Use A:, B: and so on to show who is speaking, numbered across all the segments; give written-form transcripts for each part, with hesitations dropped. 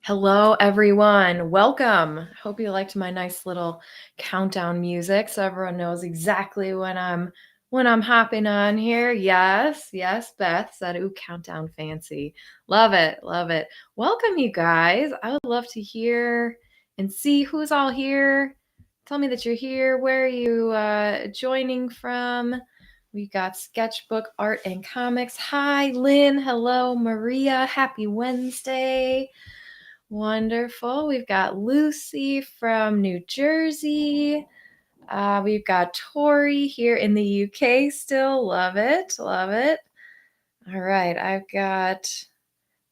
A: Hello, everyone. Welcome. Hope you liked my nice little countdown music, so everyone knows exactly when I'm hopping on here. Yes, Beth said, "Ooh, countdown fancy." Love it, love it. Welcome, you guys. I would love to hear and see who's all here. Tell me that you're here. Where are you joining from? We got sketchbook art and comics. Hi, Lynn. Hello, Maria. Happy Wednesday. Wonderful. We've got Lucy from New Jersey. We've got Tori here in the UK still. Love it. Love it. All right. I've got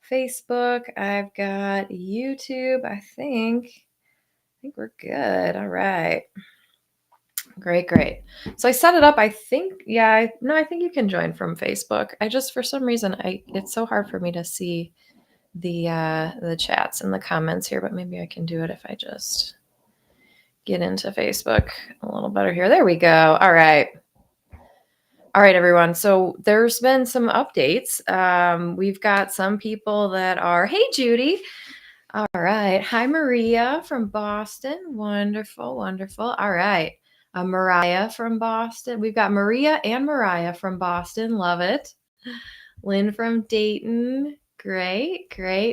A: Facebook. I've got YouTube. I think we're good. All right. Great. So I set it up. I think, I think you can join from Facebook. For some reason, it's so hard for me to see the chats and the comments here, but maybe I can do it if I just get into Facebook a little better here. There we go. All right, everyone. So there's been some updates. We've got some people that are, hey, Judy. All right. Hi, Maria from Boston. Wonderful. All right. Mariah from Boston. We've got Maria and Mariah from Boston. Love it. Lynn from Dayton. Great.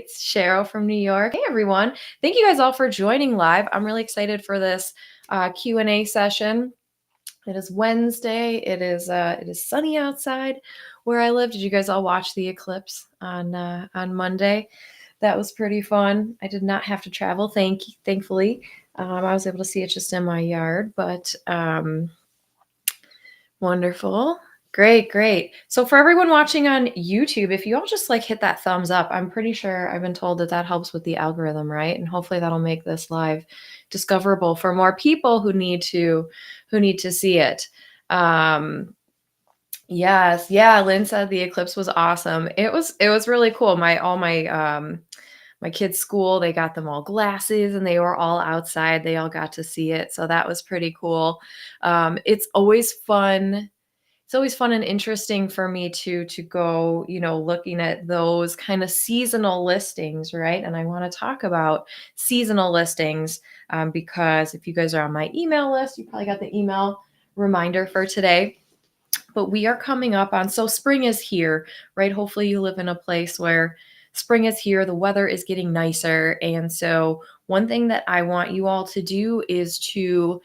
A: Cheryl from New York. Hey, everyone. Thank you guys all for joining live. I'm really excited for this Q&A session. It is Wednesday. It is sunny outside where I live. Did you guys all watch the eclipse on Monday? That was pretty fun. I did not have to travel, thankfully. I was able to see it just in my yard, but wonderful. Great. So for everyone watching on YouTube, if you all just hit that thumbs up, I'm pretty sure I've been told that helps with the algorithm, right? And hopefully that'll make this live discoverable for more people who need to see it. Yes. Yeah. Lynn said the eclipse was awesome. It was really cool. My kids' school, they got them all glasses and they were all outside. They all got to see it. So that was pretty cool. It's always fun. It's always fun and interesting for me to go, looking at those kind of seasonal listings, right? And I want to talk about seasonal listings because if you guys are on my email list, you probably got the email reminder for today. But we are coming up on, so spring is here, right? Hopefully you live in a place where spring is here, the weather is getting nicer. And so one thing that I want you all to do is two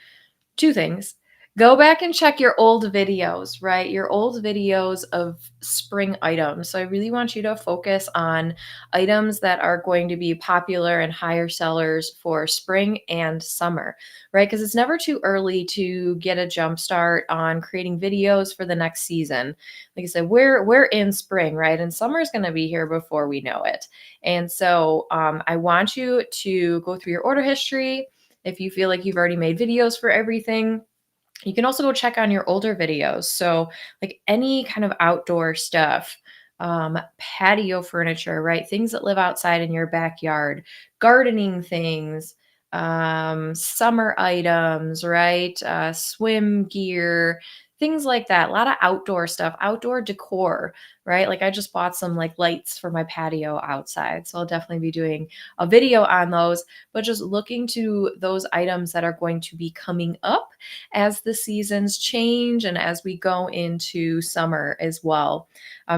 A: things. Go back and check your old videos, right? Your old videos of spring items. So I really want you to focus on items that are going to be popular and higher sellers for spring and summer, right? Because it's never too early to get a jump start on creating videos for the next season. Like I said, we're in spring, right? And summer is going to be here before we know it. And so I want you to go through your order history. If you feel like you've already made videos for everything, you can also go check on your older videos. So like any kind of outdoor stuff, patio furniture, right? Things that live outside in your backyard, gardening things, summer items, right? Swim gear, things like that. A lot of outdoor stuff, outdoor decor, right? Like I just bought some lights for my patio outside. So I'll definitely be doing a video on those, but just looking to those items that are going to be coming up as the seasons change and as we go into summer as well.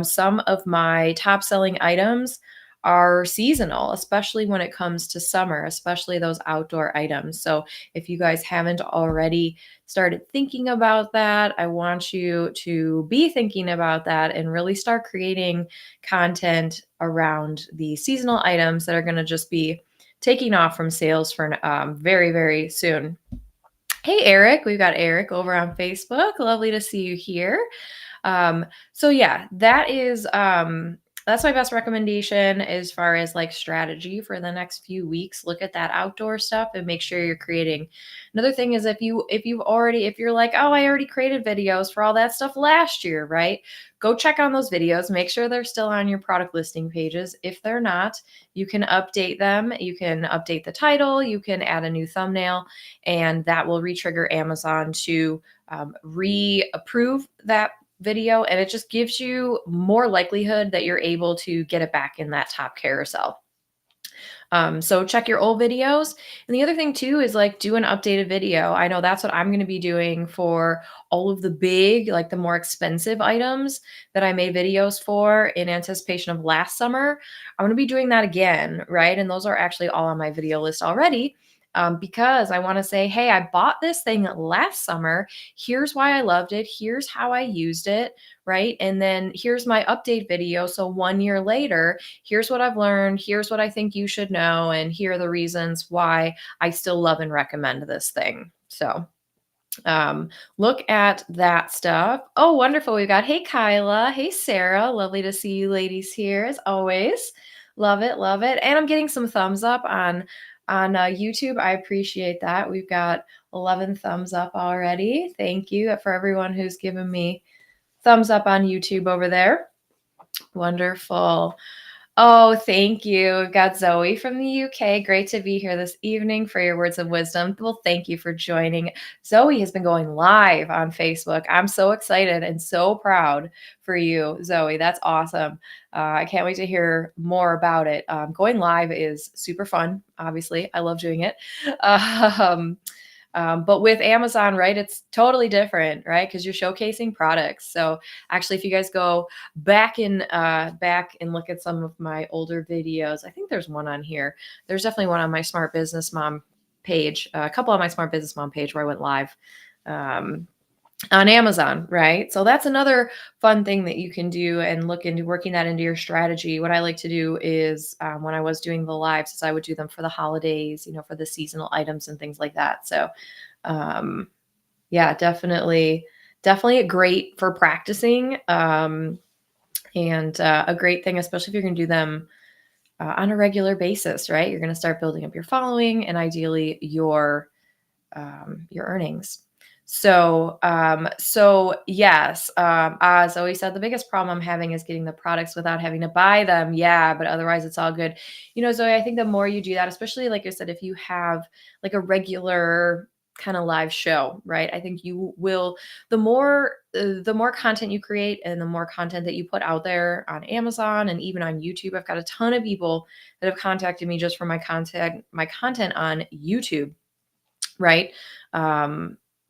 A: Some of my top selling items are seasonal, especially when it comes to summer, especially those outdoor items. So if you guys haven't already started thinking about that, I want you to be thinking about that and really start creating content around the seasonal items that are going to just be taking off from sales for very, very soon. Hey, Eric. We've got Eric over on Facebook. Lovely to see you here. So yeah, that's my best recommendation as far as strategy for the next few weeks. Look at that outdoor stuff and make sure you're creating. Another thing is if you're like, oh, I already created videos for all that stuff last year, right? Go check on those videos. Make sure they're still on your product listing pages. If they're not, you can update them. You can update the title. You can add a new thumbnail, and that will re-trigger Amazon to reapprove that video, and it just gives you more likelihood that you're able to get it back in that top carousel. So check your old videos. And the other thing too is like do an updated video. I know that's what I'm going to be doing for all of the big, like the more expensive items that I made videos for in anticipation of last summer. I'm going to be doing that again, right? And those are actually all on my video list already. Because I want to say, hey, I bought this thing last summer. Here's why I loved it. Here's how I used it, right? And then here's my update video. So 1 year later, here's what I've learned. Here's what I think you should know. And here are the reasons why I still love and recommend this thing. So look at that stuff. Oh, wonderful. We've got, hey, Kyla. Hey, Sarah. Lovely to see you ladies here as always. Love it. Love it. And I'm getting some thumbs up on YouTube. I appreciate that. We've got 11 thumbs up already. Thank you for everyone who's given me thumbs up on YouTube over there. Wonderful. Oh, thank you. We've got Zoe from the UK. Great to be here this evening for your words of wisdom. Well, thank you for joining. Zoe has been going live on Facebook. I'm so excited and so proud for you, Zoe. That's awesome. I can't wait to hear more about it. Going live is super fun. Obviously, I love doing it. Um, but with Amazon, right, it's totally different, right? Because you're showcasing products. So actually, if you guys go back and look at some of my older videos, I think there's one on here. There's definitely one on my Smart Business Mom page, a couple on my Smart Business Mom page where I went live. On Amazon, right? So that's another fun thing that you can do and look into working that into your strategy. What I like to do is when I was doing the lives, is I would do them for the holidays, for the seasonal items and things like that. So, yeah, definitely great for practicing, and a great thing, especially if you're going to do them on a regular basis, right? You're going to start building up your following and ideally your earnings. So yes, as always said, the biggest problem I'm having is getting the products without having to buy them. Yeah, but otherwise it's all good. Zoe, I think the more you do that, especially like I said, if you have like a regular kind of live show, right? I think you will, the more content you create and the more content that you put out there on Amazon and even on YouTube. I've got a ton of people that have contacted me just for my content on YouTube, right?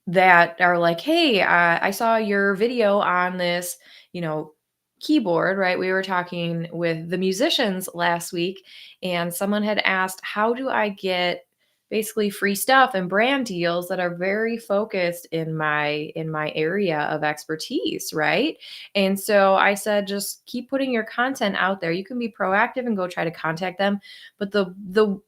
A: That are like, hey, I saw your video on this, keyboard, right? We were talking with the musicians last week, and someone had asked, how do I get basically free stuff and brand deals that are very focused in my area of expertise, right? And so I said, just keep putting your content out there. You can be proactive and go try to contact them, but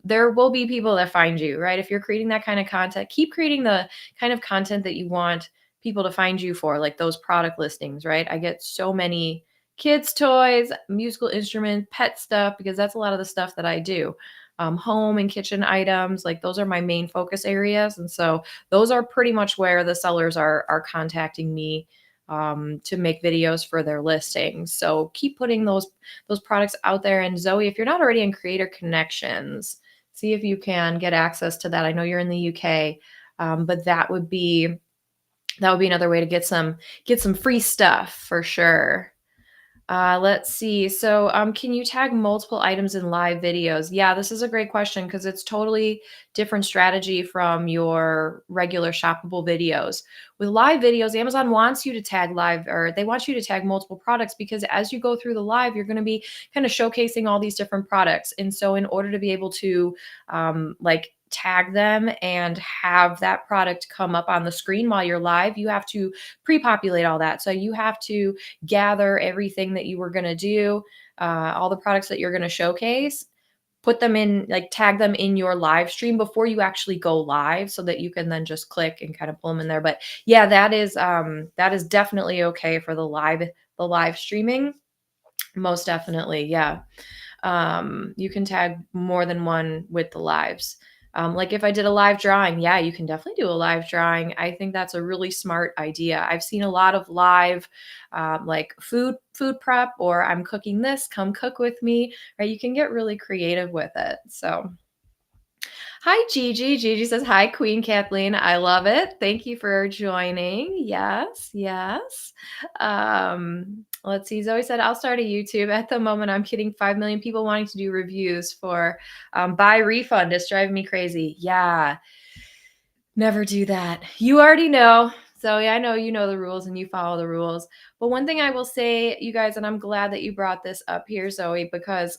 A: there will be people that find you, right? If you're creating that kind of content, keep creating the kind of content that you want people to find you for, like those product listings, right? I get so many kids toys, musical instruments, pet stuff, because that's a lot of the stuff that I do. Home and kitchen items, like those are my main focus areas. And so those are pretty much where the sellers are contacting me to make videos for their listings. So keep putting those products out there. And Zoe, if you're not already in Creator Connections, see if you can get access to that. I know you're in the UK, but that would be another way to get some free stuff for sure. Let's see. So, can you tag multiple items in live videos? Yeah, this is a great question because it's totally different strategy from your regular shoppable videos. With live videos, Amazon wants you to tag live, or they want you to tag multiple products, because as you go through the live, you're going to be kind of showcasing all these different products. And so in order to be able to like tag them and have that product come up on the screen while you're live, you have to pre-populate all that. So you have to gather everything that you were going to do, all the products that you're going to showcase, put them in, like tag them in your live stream before you actually go live, so that you can then just click and kind of pull them in there. But yeah, that is definitely okay for the live streaming. Most definitely. Yeah. You can tag more than one with the lives. Like if I did a live drawing, yeah, you can definitely do a live drawing. I think that's a really smart idea. I've seen a lot of live, like food prep, or I'm cooking this, come cook with me, right? You can get really creative with it. So Hi, Gigi. Gigi says, hi, Queen Kathleen. I love it. Thank you for joining. Yes, yes. Let's see. Zoe said, I'll start a YouTube. At the moment, I'm getting 5 million people wanting to do reviews for buy refund. It's driving me crazy. Yeah. Never do that. You already know. Zoe, I know you know the rules and you follow the rules. But one thing I will say, you guys, and I'm glad that you brought this up here, Zoe, because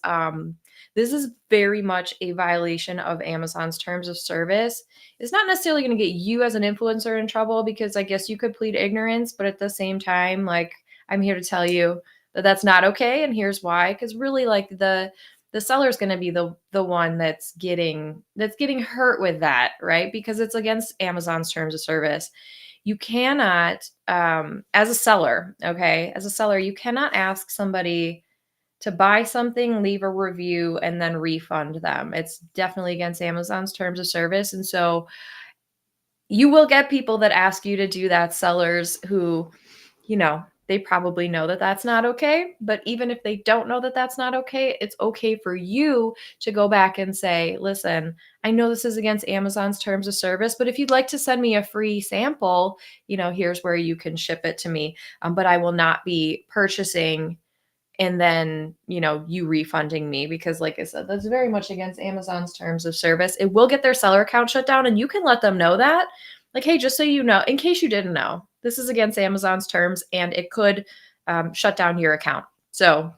A: this is very much a violation of Amazon's terms of service. It's not necessarily going to get you as an influencer in trouble because I guess you could plead ignorance, but at the same time, like I'm here to tell you that that's not okay, and here's why. Because really, like the seller's going to be the one that's getting hurt with that, right? Because it's against Amazon's terms of service. You cannot as a seller, okay, as a seller, you cannot ask somebody to buy something, leave a review, and then refund them. It's definitely against Amazon's terms of service. And so you will get people that ask you to do that, sellers who, they probably know that that's not okay. But even if they don't know that that's not okay, it's okay for you to go back and say, listen, I know this is against Amazon's terms of service, but if you'd like to send me a free sample, here's where you can ship it to me. But I will not be purchasing and then you refunding me, because like I said, that's very much against Amazon's terms of service. It will get their seller account shut down, and you can let them know that, like, hey, just so you know, in case you didn't know, this is against Amazon's terms and it could shut down your account. So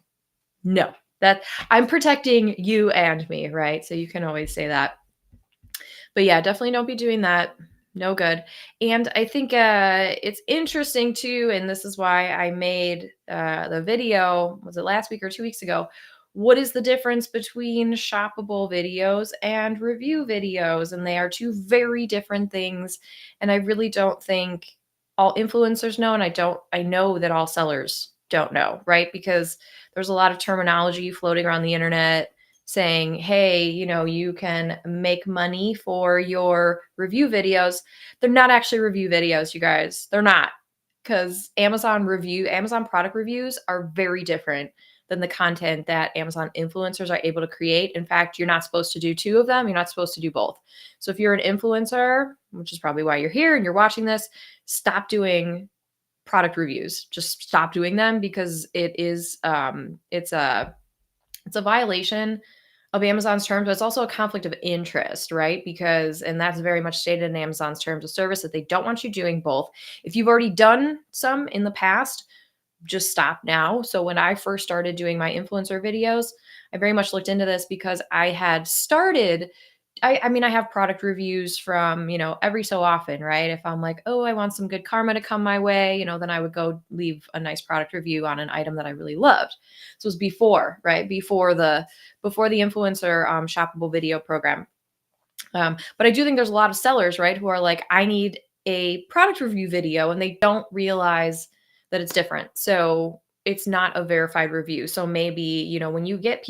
A: no, that I'm protecting you and me, right? So you can always say that. But yeah, definitely don't be doing that. No good. And I think it's interesting too, and this is why I made the video, was it last week or 2 weeks ago? What is the difference between shoppable videos and review videos? And they are two very different things. And I really don't think all influencers know, and I know that all sellers don't know, right? Because there's a lot of terminology floating around the internet saying, hey, you can make money for your review videos. They're not actually review videos, you guys. They're not. Because Amazon product reviews are very different than the content that Amazon influencers are able to create. In fact, you're not supposed to do two of them. You're not supposed to do both. So if you're an influencer, which is probably why you're here and you're watching this, stop doing product reviews. Just stop doing them, because it's a violation of Amazon's terms, but it's also a conflict of interest, right? Because, and that's very much stated in Amazon's terms of service, that they don't want you doing both. If you've already done some in the past, just stop now. So when I first started doing my influencer videos, I very much looked into this because I had started I mean, I have product reviews from, every so often, right? If I'm like, oh, I want some good karma to come my way, then I would go leave a nice product review on an item that I really loved. So it was before, right? Before the influencer shoppable video program. But I do think there's a lot of sellers, right, who are like, I need a product review video, and they don't realize that it's different. So it's not a verified review. So maybe, when you get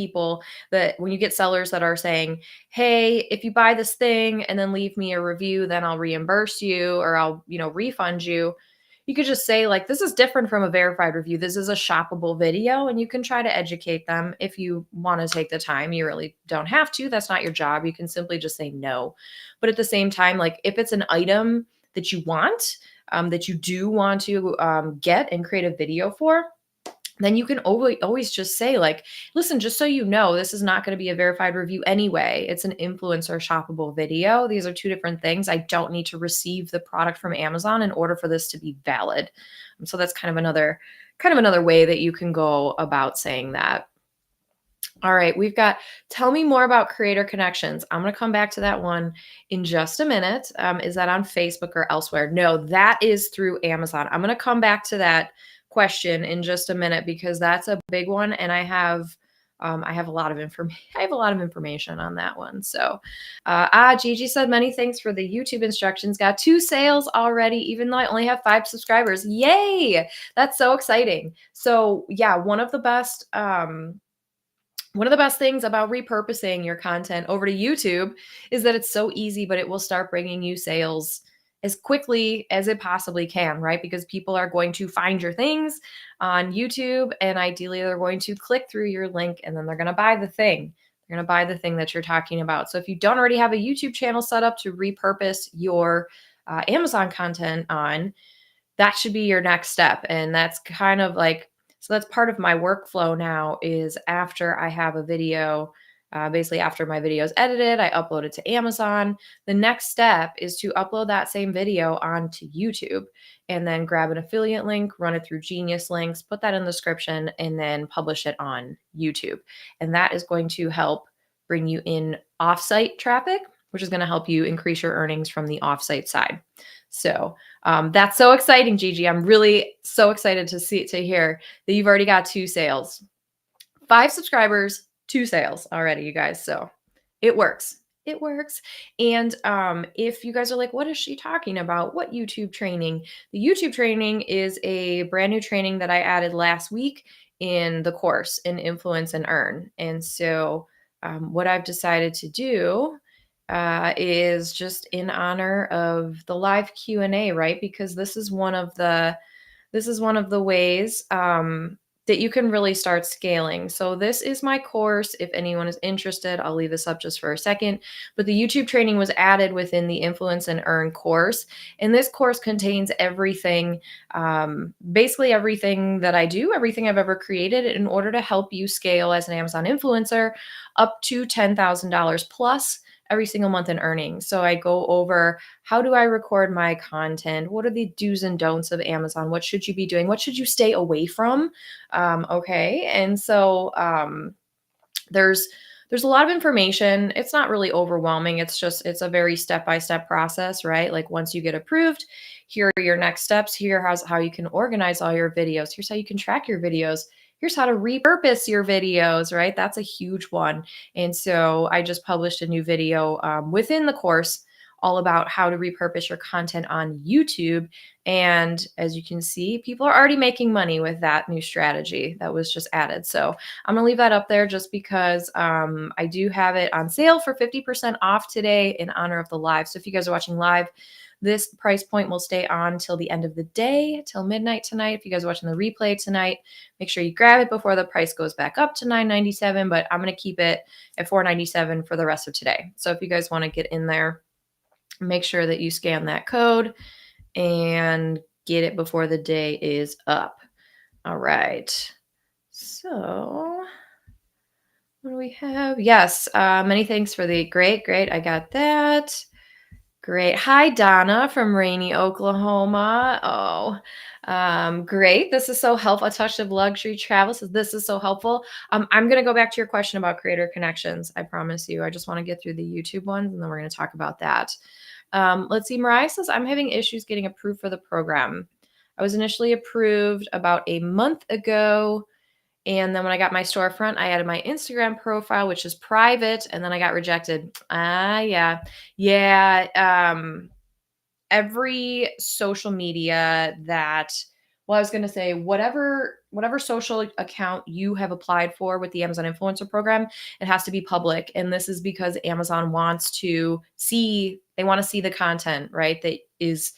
A: sellers that are saying, hey, if you buy this thing and then leave me a review, then I'll reimburse you, or I'll, refund you. You could just say, like, this is different from a verified review. This is a shoppable video, and you can try to educate them if you want to take the time. You really don't have to. That's not your job. You can simply just say no. But at the same time, like, if it's an item that you want, that you do want to get and create a video for, then you can always just say, like, listen, just so you know, this is not going to be a verified review anyway. It's an influencer shoppable video. These are two different things. I don't need to receive the product from Amazon in order for this to be valid. So that's kind of another way that you can go about saying that. All right, we've got, tell me more about Creator Connections. I'm going to come back to that one in just a minute. Is that on Facebook or elsewhere? No, that is through Amazon. I'm going to come back to that question in just a minute, because that's a big one, and I have a lot of information. I have a lot of information on that one. So, Gigi said, many thanks for the YouTube instructions. Got 2 sales already, even though I only have 5 subscribers. Yay! That's so exciting. So yeah, one of the best things about repurposing your content over to YouTube is that it's so easy, but it will start bringing you sales as quickly as it possibly can, right? Because people are going to find your things on YouTube, and ideally they're going to click through your link, and then they're going to buy the thing. You're going to buy the thing that you're talking about. So if you don't already have a YouTube channel set up to repurpose your Amazon content on, that should be your next step. And that's kind of like, so that's part of my workflow now is after I have a video, basically after my video is edited, I upload it to Amazon. The next step is to upload that same video onto YouTube and then grab an affiliate link, run it through Genius Links, put that in the description, and then publish it on YouTube. And that is going to help bring you in offsite traffic, which is going to help you increase your earnings from the offsite side. So that's so exciting, Gigi. I'm really so excited to hear that you've already got 2 sales, 5 subscribers, 2 sales already, you guys. So it works. It works. And if you guys are like, what is she talking about? What YouTube training? The YouTube training is a brand new training that I added last week in the course in Influence and Earn. And so what I've decided to do is just in honor of the live Q&A, right? Because this is one of the ways that you can really start scaling. So this is my course. If anyone is interested, I'll leave this up just for a second. But the YouTube training was added within the Influence and Earn course. And this course contains everything, basically everything that I do, everything I've ever created in order to help you scale as an Amazon influencer up to $10,000 plus every single month in earnings. So I go over how do I record my content? What are the do's and don'ts of Amazon? What should you be doing? What should you stay away from? Okay. And so there's a lot of information. It's not really overwhelming. It's a very step-by-step process, right? Like once you get approved, here are your next steps. Here's how you can organize all your videos. Here's how you can track your videos. Here's how to repurpose your videos, right? That's a huge one. And so I just published a new video within the course all about how to repurpose your content on YouTube. And as you can see, people are already making money with that new strategy that was just added. So I'm gonna leave that up there just because I do have it on sale for 50% off today in honor of the live. So if you guys are watching live, this price point will stay on till the end of the day, till midnight tonight. If you guys are watching the replay tonight, make sure you grab it before the price goes back up to $9.97, but I'm going to keep it at $4.97 for the rest of today. So if you guys want to get in there, make sure that you scan that code and get it before the day is up. All right. So what do we have? Yes. Many thanks for the great. I got that. Great. Hi, Donna from rainy Oklahoma. Oh, great. This is so helpful. A touch of luxury travel says this is so helpful. I'm going to go back to your question about creator connections. I promise you. I just want to get through the YouTube ones and then we're going to talk about that. Let's see. Mariah says, I'm having issues getting approved for the program. I was initially approved about a month ago. And then when I got my storefront, I added my Instagram profile, which is private, and then I got rejected. Yeah. Every social media that, well, I was going to say whatever social account you have applied for with the Amazon Influencer Program, it has to be public. And this is because Amazon wants to see, they want to see the content, right? That is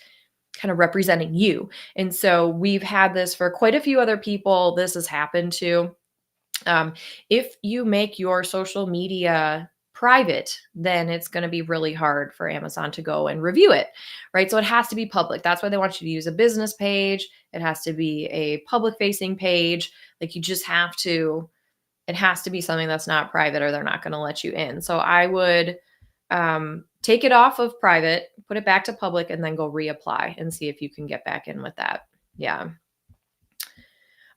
A: kind of representing you. And so we've had this for quite a few other people. This has happened to. If you make your social media private, then it's going to be really hard for Amazon to go and review it, right? So it has to be public. That's why they want you to use a business page. It has to be a public facing page. Like you just have to, it has to be something that's not private or they're not going to let you in. So I would take it off of private, put it back to public, and then go reapply and see if you can get back in with that. Yeah.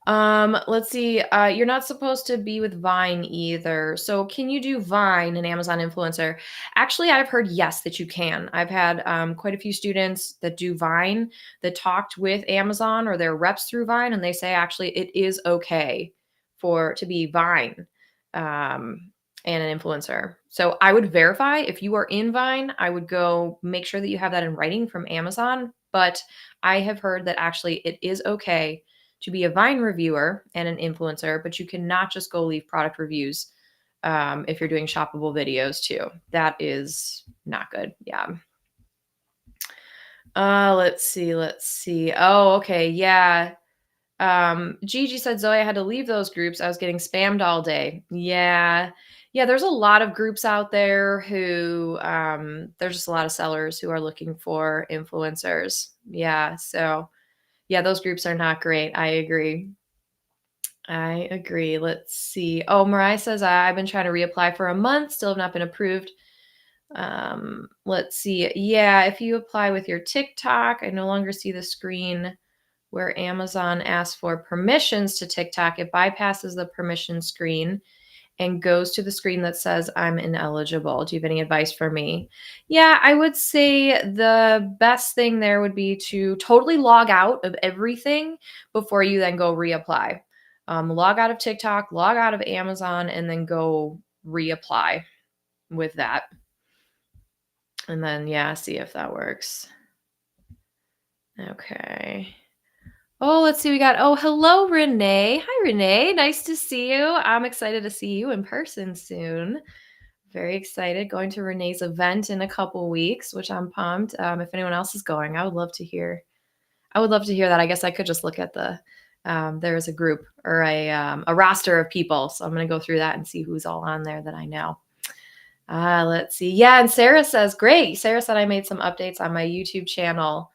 A: Let's see. You're not supposed to be with Vine either. So can you do Vine, an Amazon influencer? Actually, I've heard yes, that you can. I've had quite a few students that do Vine that talked with Amazon or their reps through Vine, and they say actually it is okay to be Vine and an influencer. So I would verify if you are in Vine, I would go make sure that you have that in writing from Amazon. But I have heard that actually it is okay to be a Vine reviewer and an influencer, but you cannot just go leave product reviews if you're doing shoppable videos too. That is not good. Yeah. Let's see. Oh, okay. Yeah. Gigi said, Zoe, I had to leave those groups. I was getting spammed all day. Yeah. Yeah, there's a lot of groups out there who, there's just a lot of sellers who are looking for influencers. Yeah, so yeah, those groups are not great. I agree. I agree. Let's see. Oh, Mariah says, I've been trying to reapply for a month, still have not been approved. Let's see. Yeah, if you apply with your TikTok, I no longer see the screen where Amazon asks for permissions to TikTok. It bypasses the permission screen and goes to the screen that says I'm ineligible. Do you have any advice for me? Yeah, I would say the best thing there would be to totally log out of everything before you then go reapply. Log out of TikTok, log out of Amazon, and then go reapply with that. And then, yeah, see if that works. Okay. Oh, let's see. Hello, Renee. Hi, Renee. Nice to see you. I'm excited to see you in person soon. Very excited. Going to Renee's event in a couple weeks, which I'm pumped. If anyone else is going, I would love to hear. I would love to hear that. I guess I could just look at there's a group or a roster of people. So I'm going to go through that and see who's all on there that I know. Let's see. Yeah, and Sarah says, great. Sarah said I made some updates on my YouTube channel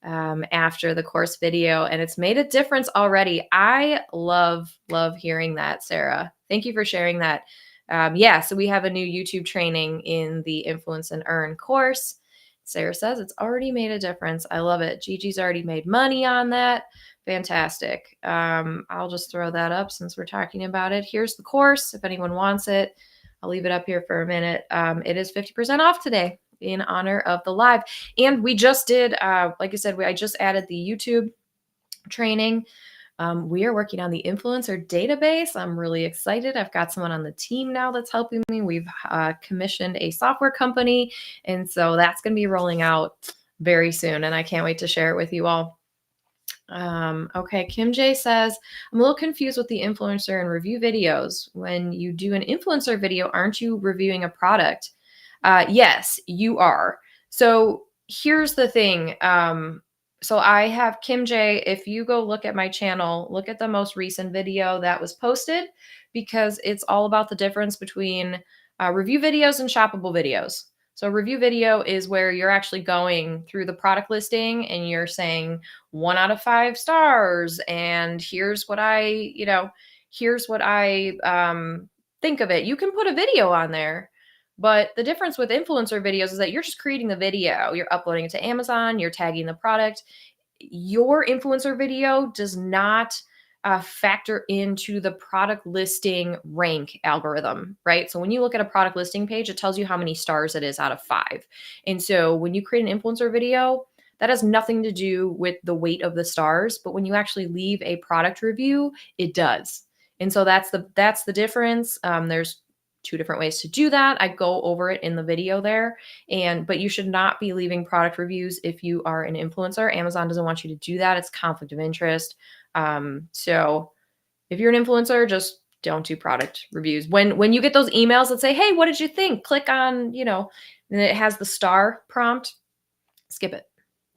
A: after the course video, and it's made a difference already. I love hearing that, Sarah. Thank you for sharing that. Yeah, so we have a new YouTube training in the Influence and Earn course. Sarah says it's already made a difference. I love it. Gigi's already made money on that. Fantastic. I'll just throw that up since we're talking about it. Here's the course if anyone wants it. I'll leave it up here for a minute. It is 50% off today in honor of the live. And we just did, like I said, I just added the YouTube training. We are working on the influencer database. I'm really excited. I've got someone on the team now that's helping me. We've commissioned a software company. And so that's going to be rolling out very soon. And I can't wait to share it with you all. Okay, Kim J says, I'm a little confused with the influencer and review videos. When you do an influencer video, aren't you reviewing a product? Yes, you are. So here's the thing. So I have Kim J. If you go look at my channel, look at the most recent video that was posted, because it's all about the difference between review videos and shoppable videos. So a review video is where you're actually going through the product listing and you're saying 1 out of 5 stars. And here's what I think of it. You can put a video on there. But the difference with influencer videos is that you're just creating the video, you're uploading it to Amazon, you're tagging the product. Your influencer video does not factor into the product listing rank algorithm, right? So when you look at a product listing page, it tells you how many stars it is out of 5. And so when you create an influencer video, that has nothing to do with the weight of the stars, but when you actually leave a product review, it does. And so that's the difference. There's 2 different ways to do that. I go over it in the video there. But you should not be leaving product reviews if you are an influencer. Amazon doesn't want you to do that. It's conflict of interest. So if you're an influencer, just don't do product reviews. When you get those emails that say, hey, what did you think? Click on, and it has the star prompt, skip it.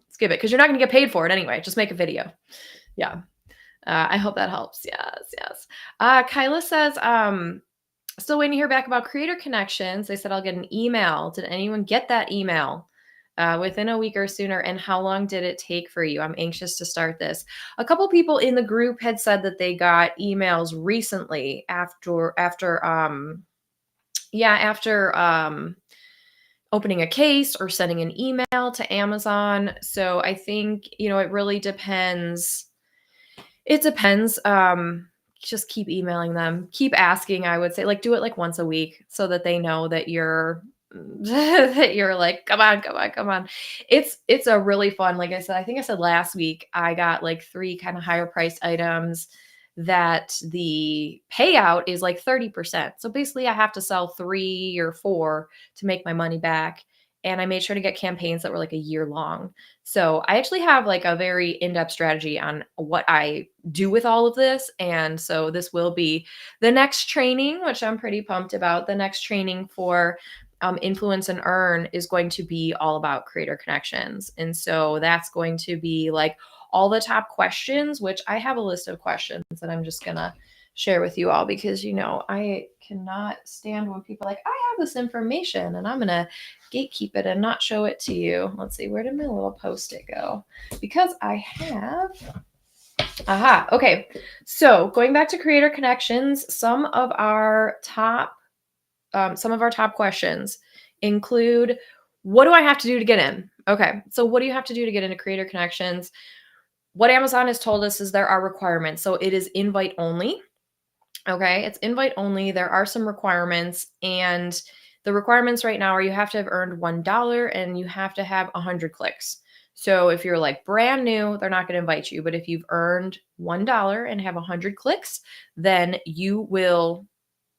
A: Skip it, because you're not going to get paid for it anyway. Just make a video. Yeah. I hope that helps. Yes. Kyla says, still waiting to hear back about Creator Connections. They said I'll get an email. Did anyone get that email within a week or sooner? And how long did it take for you? I'm anxious to start this. A couple people in the group had said that they got emails recently after opening a case or sending an email to Amazon. So I think, it really depends. It depends. Just keep emailing them, keep asking. I would say, do it once a week so that they know that you're like, come on. It's a really fun, like I said, I think I said last week, I got 3 kind of higher priced items that the payout is 30%. So basically I have to sell 3 or 4 to make my money back. And I made sure to get campaigns that were a year long. So I actually have a very in-depth strategy on what I do with all of this. And so this will be the next training, which I'm pretty pumped about. The next training for Influence and Earn is going to be all about creator connections. And so that's going to be all the top questions, which I have a list of questions that I'm just going to share with you all because, I cannot stand when people are like, I have this information and I'm going to gatekeep it and not show it to you. Let's see, where did my little post-it go? Because I have, aha, okay. So going back to creator connections, some of our top questions include, what do I have to do to get in? Okay, so what do you have to do to get into creator connections? What Amazon has told us is there are requirements. So it is invite only. Okay, it's invite only. There are some requirements, and the requirements right now are you have to have earned $1 and you have to have 100 clicks. So if you're like brand new, they're not going to invite you. But if you've earned $1 and have 100 clicks, then you will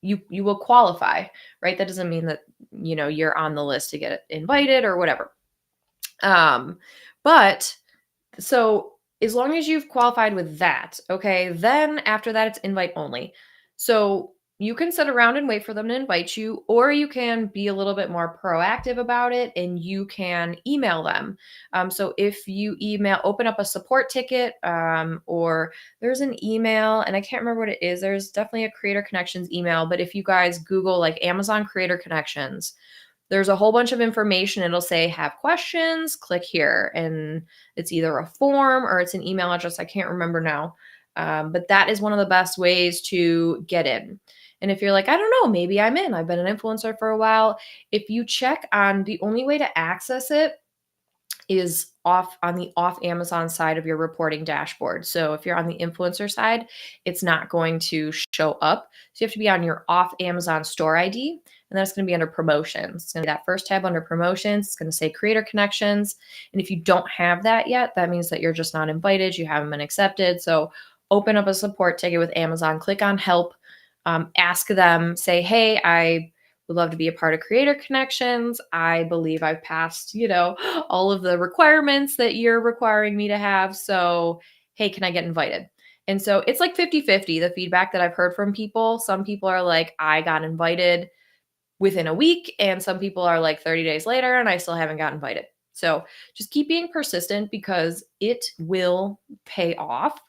A: qualify, right? That doesn't mean that you're on the list to get invited or whatever. But so as long as you've qualified with that, okay, then after that, it's invite only. So you can sit around and wait for them to invite you, or you can be a little bit more proactive about it and you can email them. So if you open up a support ticket, or there's an email, and I can't remember what it is. There's definitely a Creator Connections email, but if you guys Google like Amazon Creator Connections, there's a whole bunch of information. It'll say, have questions, click here. And it's either a form or it's an email address. I can't remember now. But that is one of the best ways to get in. And if you're like, I don't know, maybe I'm in, I've been an influencer for a while. If you check on, the only way to access it is off on the off Amazon side of your reporting dashboard. So if you're on the influencer side, it's not going to show up. So you have to be on your off Amazon store ID, and that's going to be under promotions. It's going to be that first tab under promotions. It's going to say creator connections. And if you don't have that yet, that means that you're just not invited. You haven't been accepted. So open up a support ticket with Amazon, click on help, ask them, say, hey, I would love to be a part of Creator Connections. I believe I've passed, all of the requirements that you're requiring me to have. So, hey, can I get invited? And so it's like 50-50, the feedback that I've heard from people. Some people are like, I got invited within a week. And some people are like 30 days later and I still haven't got invited. So just keep being persistent because it will pay off.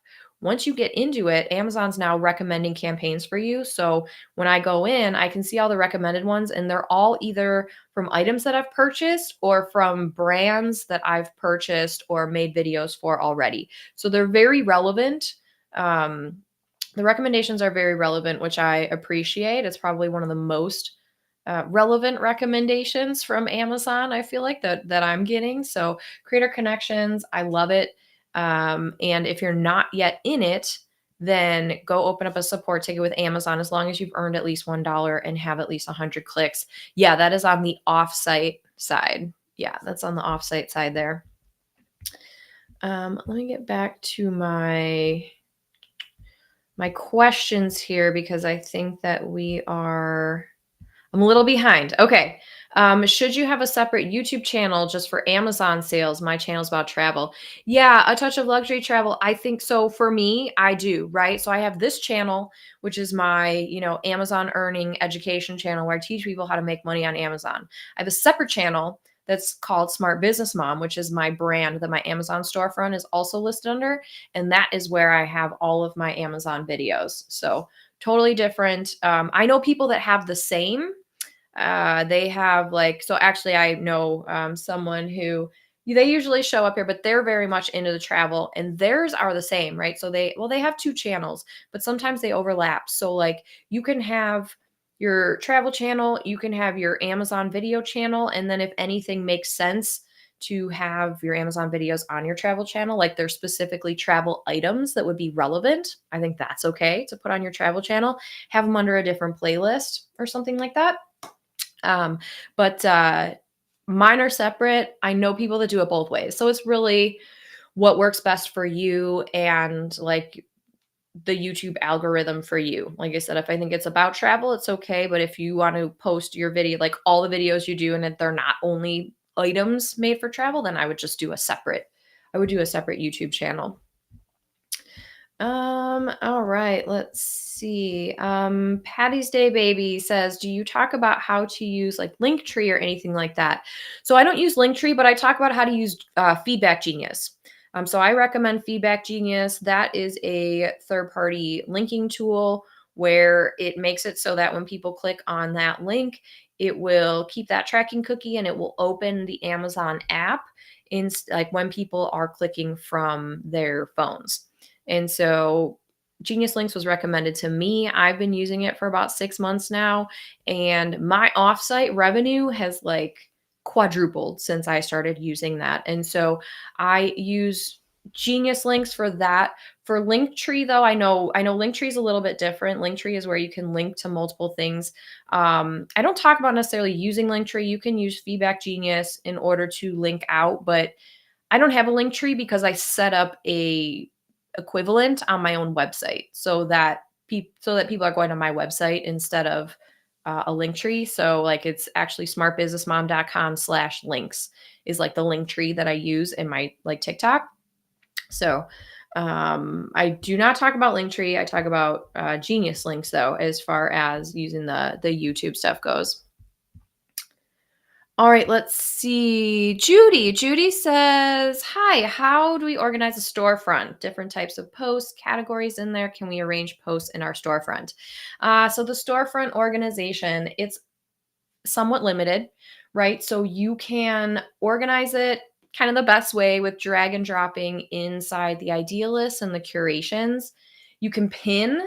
A: Once you get into it, Amazon's now recommending campaigns for you. So when I go in, I can see all the recommended ones, and they're all either from items that I've purchased or from brands that I've purchased or made videos for already. So they're very relevant. The recommendations are very relevant, which I appreciate. It's probably one of the most relevant recommendations from Amazon, I feel like that I'm getting. So Creator Connections, I love it. And if you're not yet in it, then go open up a support ticket with Amazon as long as you've earned at least $1 and have at least 100 clicks. Yeah, that is on the offsite side. Yeah, that's on the offsite side there. Let me get back to my questions here because I think that I'm a little behind. Okay. Should you have a separate YouTube channel just for Amazon sales? My channel's about travel. Yeah, A Touch of Luxury Travel. I think so. For me, I do, right? So I have this channel, which is my, Amazon earning education channel where I teach people how to make money on Amazon. I have a separate channel that's called Smart Business Mom, which is my brand that my Amazon storefront is also listed under. And that is where I have all of my Amazon videos. So totally different. I know people that have the same. They have so actually I know someone who they usually show up here, but they're very much into the travel and theirs are the same, right? So they have two channels, but sometimes they overlap. So you can have your travel channel, you can have your Amazon video channel, and then if anything makes sense to have your Amazon videos on your travel channel, like they're specifically travel items that would be relevant, I think that's okay to put on your travel channel, have them under a different playlist or something like that. But mine are separate. I know people that do it both ways. So it's really what works best for you and the YouTube algorithm for you. Like I said, if I think it's about travel, it's okay. But if you want to post your video, like all the videos you do, and they're not only items made for travel, then I would just do a separate YouTube channel. All right, let's see. Patty's Day Baby says, do you talk about how to use Linktree or anything like that? So I don't use Linktree, but I talk about how to use Feedback Genius. So I recommend Feedback Genius. That is a third-party linking tool where it makes it so that when people click on that link, it will keep that tracking cookie and it will open the Amazon app in like when people are clicking from their phones. And so Genius Links was recommended to me. I've been using it for about 6 months now, and my offsite revenue has like quadrupled since I started using that. And so I use Genius Links for that. For Linktree, though, I know Linktree is a little bit different. Linktree is where you can link to multiple things. I don't talk about necessarily using Linktree. You can use Feedback Genius in order to link out, but I don't have a Linktree because I set up a equivalent on my own website so that people are going to my website instead of a Linktree. So like it's actually smartbusinessmom.com/links is like the link tree that I use in my like TikTok. So I do not talk about Linktree. I talk about Genius Links though, as far as using the YouTube stuff goes. All right, let's see. Judy says, "Hi, how do we organize a storefront? Different types of posts, categories in there. Can we arrange posts in our storefront?" So the storefront organization, it's somewhat limited, right? So you can organize it kind of the best way with drag and dropping inside the idea lists and the curations. You can pin,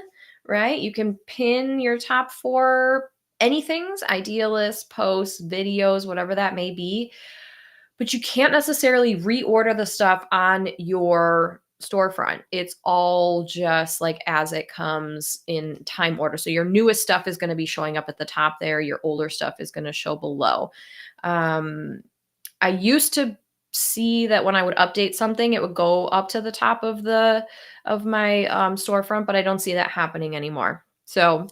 A: right? You can pin your top four anythings, idea lists, posts, videos, whatever that may be. But you can't necessarily reorder the stuff on your storefront. It's all just like as it comes in time order. So your newest stuff is going to be showing up at the top there. Your older stuff is going to show below. I used to see that when I would update something, it would go up to the top of my storefront, but I don't see that happening anymore. So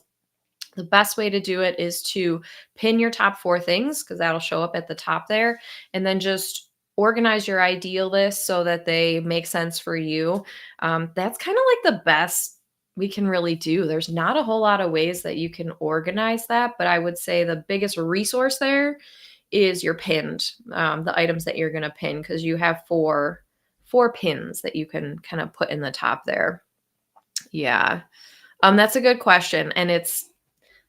A: the best way to do it is to pin your top four things because that'll show up at the top there, and then just organize your idea list so that they make sense for you. That's kind of like the best we can really do. There's not a whole lot of ways that you can organize that, but I would say the biggest resource there is your pinned, the items that you're going to pin because you have four pins that you can kind of put in the top there. Yeah. That's a good question. And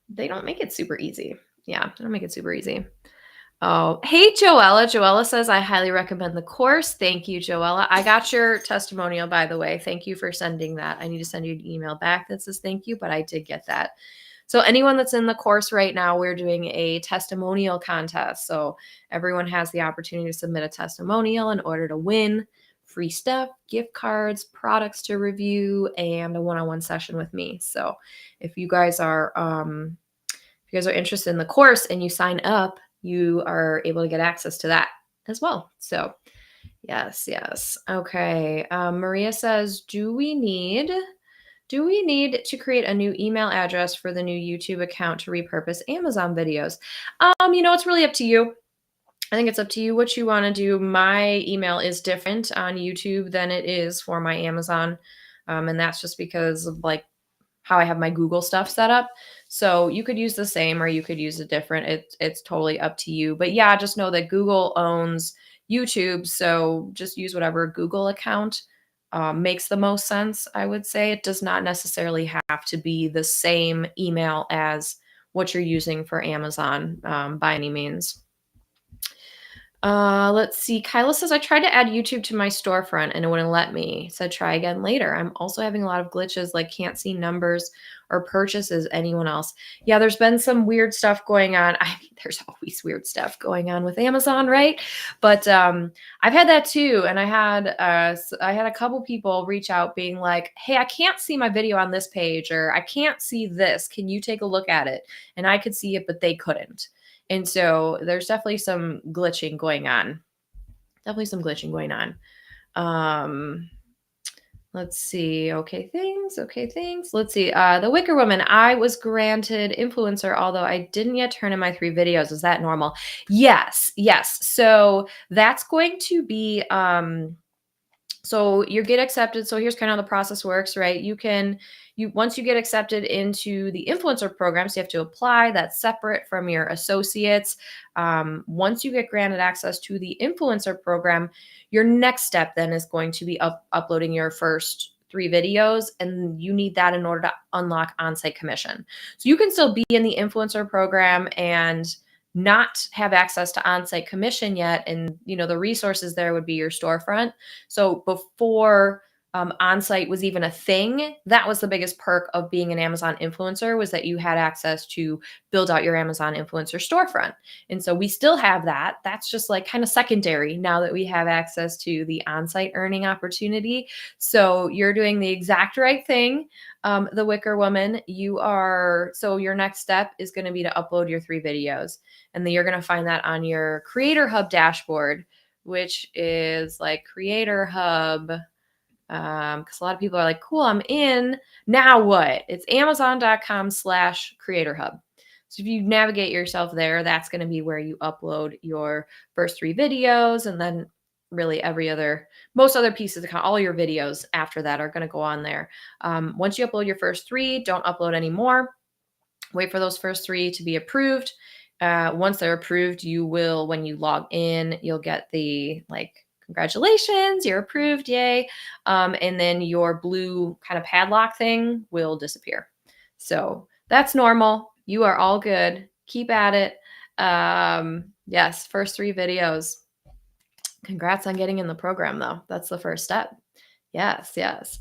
A: they don't make it super easy. Yeah, they don't make it super easy. Oh, hey, Joella. Joella says, I highly recommend the course. Thank you, Joella. I got your testimonial, by the way. Thank you for sending that. I need to send you an email back that says thank you, but I did get that. So anyone that's in the course right now, we're doing a testimonial contest. So everyone has the opportunity to submit a testimonial in order to win free stuff, gift cards, products to review, and a one-on-one session with me. So if you guys are interested in the course and you sign up, you are able to get access to that as well. So yes. Okay. Maria says, do we need to create a new email address for the new YouTube account to repurpose Amazon videos? It's really up to you. I think it's up to you what you want to do. My email is different on YouTube than it is for my Amazon. And that's just because of like how I have my Google stuff set up. So you could use the same or you could use a different. It's totally up to you. But yeah, just know that Google owns YouTube. So just use whatever Google account makes the most sense, I would say. It does not necessarily have to be the same email as what you're using for Amazon by any means. Let's see. Kyla says, I tried to add YouTube to my storefront and it wouldn't let me. Said try again later. I'm also having a lot of glitches, like can't see numbers or purchases anyone else. Yeah, there's been some weird stuff going on. I mean, there's always weird stuff going on with Amazon, right? But I've had that too. And I had a couple people reach out being like, hey, I can't see my video on this page, or I can't see this. Can you take a look at it? And I could see it, but they couldn't. And so there's definitely some glitching going on. Let's see. Okay, things. Let's see. The Wicker Woman. I was granted influencer, although I didn't yet turn in my 3 videos. Is that normal? Yes. So that's going to be So you get accepted. So here's kind of how the process works, right? Once you get accepted into the influencer programs, you have to apply. That's separate from your associates. Once you get granted access to the influencer program, your next step then is going to be uploading your first 3 videos, and you need that in order to unlock on-site commission. So you can still be in the influencer program and not have access to on-site commission yet, and the resources there would be your storefront. So before on-site was even a thing, that was the biggest perk of being an Amazon influencer, was that you had access to build out your Amazon influencer storefront. And so we still have that. That's just like kind of secondary now that we have access to the on-site earning opportunity. So you're doing the exact right thing. The Wicker Woman, so your next step is going to be to upload your 3 videos. And then you're going to find that on your Creator Hub dashboard, which is like Creator Hub. Because a lot of people are like, cool, I'm in. Now what? It's amazon.com/creator hub. So if you navigate yourself there, that's going to be where you upload your first 3 videos. And then really most other pieces of all your videos after that are going to go on there. Once you upload your first 3, don't upload any more. Wait for those first 3 to be approved. Once they're approved, when you log in, you'll get the congratulations, you're approved, yay. And then your blue kind of padlock thing will disappear. So that's normal. You are all good. Keep at it. Yes, first 3 videos. Congrats on getting in the program, though. That's the first step. Yes, yes.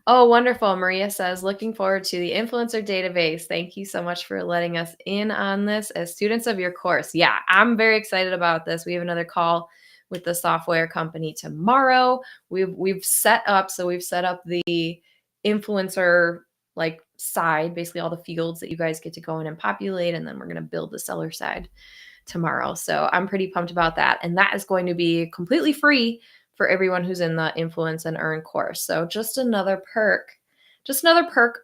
A: Oh, wonderful. Maria says, looking forward to the influencer database. Thank you so much for letting us in on this as students of your course. Yeah, I'm very excited about this. We have another call with the software company tomorrow. We've set up the influencer side, basically all the fields that you guys get to go in and populate, and then we're going to build the seller side tomorrow. So I'm pretty pumped about that. And that is going to be completely free for everyone who's in the Influence and Earn course. So just another perk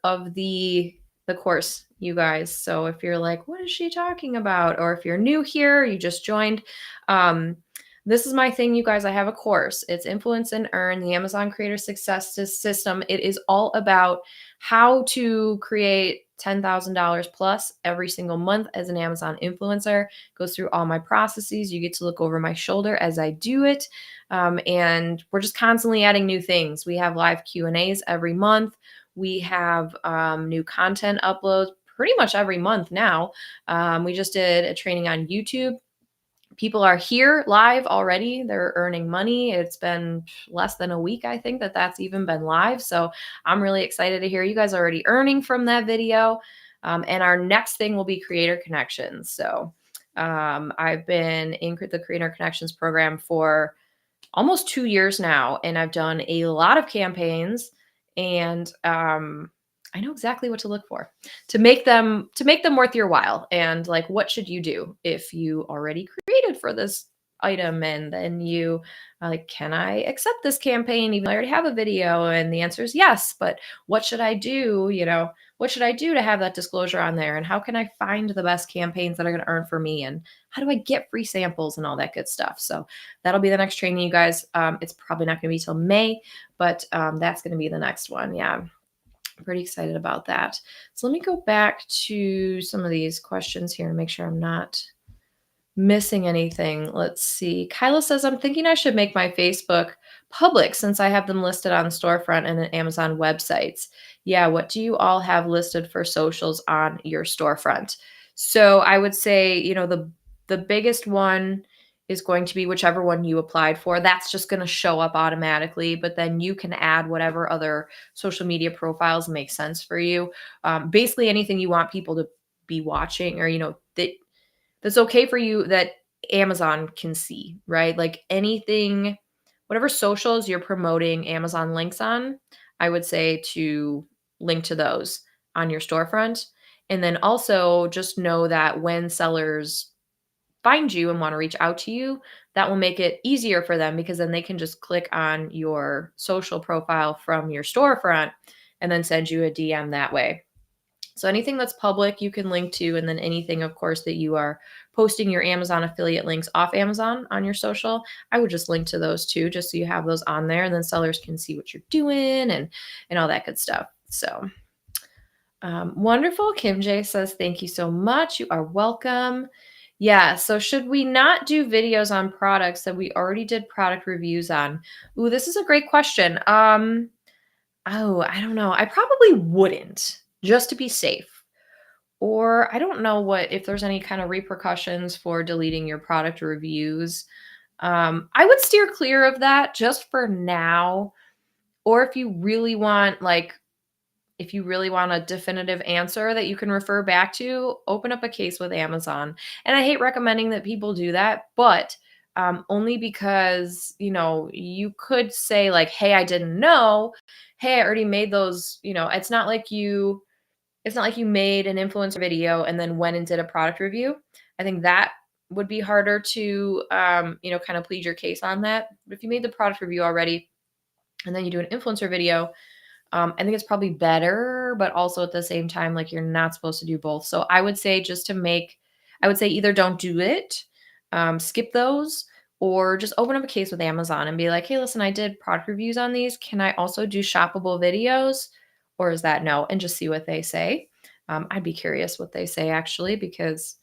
A: of the course, you guys. So if you're like, what is she talking about? Or if you're new here, you just joined, this is my thing, you guys. I have a course. It's Influence and Earn, the Amazon Creator Success System. It is all about how to create $10,000 plus every single month as an Amazon influencer. Goes through all my processes. You get to look over my shoulder as I do it. And we're just constantly adding new things. We have live Q&As every month. We have new content uploads pretty much every month now. We just did a training on YouTube. People are here live already. They're earning money. It's been less than a week, I think, that's even been live. So I'm really excited to hear you guys are already earning from that video. And our next thing will be Creator Connections. So I've been in the Creator Connections program for almost 2 years now, and I've done a lot of campaigns, and I know exactly what to look for to make them worth your while. And what should you do if you already created for this item, and then you can I accept this campaign even though I already have a video? And the answer is yes, but what should I do? What should I do to have that disclosure on there? And how can I find the best campaigns that are going to earn for me? And how do I get free samples and all that good stuff? So that'll be the next training, you guys. It's probably not going to be till May, but that's going to be the next one. Yeah. I'm pretty excited about that. So let me go back to some of these questions here and make sure I'm not missing anything. Let's see. Kyla says, I'm thinking I should make my Facebook public since I have them listed on Storefront and Amazon websites. Yeah, what do you all have listed for socials on your storefront? So I would say, the biggest one is going to be whichever one you applied for. That's just going to show up automatically, but then you can add whatever other social media profiles make sense for you. Basically anything you want people to be watching, or, that's okay for you that Amazon can see, right? Anything, whatever socials you're promoting Amazon links on, I would say to link to those on your storefront. And then also just know that when sellers find you and want to reach out to you, that will make it easier for them, because then they can just click on your social profile from your storefront and then send you a DM that way. So anything that's public, you can link to, and then anything, of course, that you are posting your Amazon affiliate links off Amazon on your social, I would just link to those too, just so you have those on there, and then sellers can see what you're doing and all that good stuff. So wonderful. Kim J says, thank you so much. You are welcome. Yeah. So should we not do videos on products that we already did product reviews on? Ooh, this is a great question. Oh, I don't know. I probably wouldn't, just to be safe. Or I don't know if there's any kind of repercussions for deleting your product reviews. I would steer clear of that just for now. Or if you really want a definitive answer that you can refer back to, open up a case with Amazon. And I hate recommending that people do that, but only because, you could say like, hey, I didn't know. Hey, I already made those, it's not like you made an influencer video and then went and did a product review. I think that would be harder to, kind of plead your case on that. But if you made the product review already and then you do an influencer video, I think it's probably better, but also at the same time, like you're not supposed to do both. So I would say I would say either don't do it, skip those, or just open up a case with Amazon and be like, hey, listen, I did product reviews on these. Can I also do shoppable videos? Or is that no? And just see what they say. I'd be curious what they say actually, because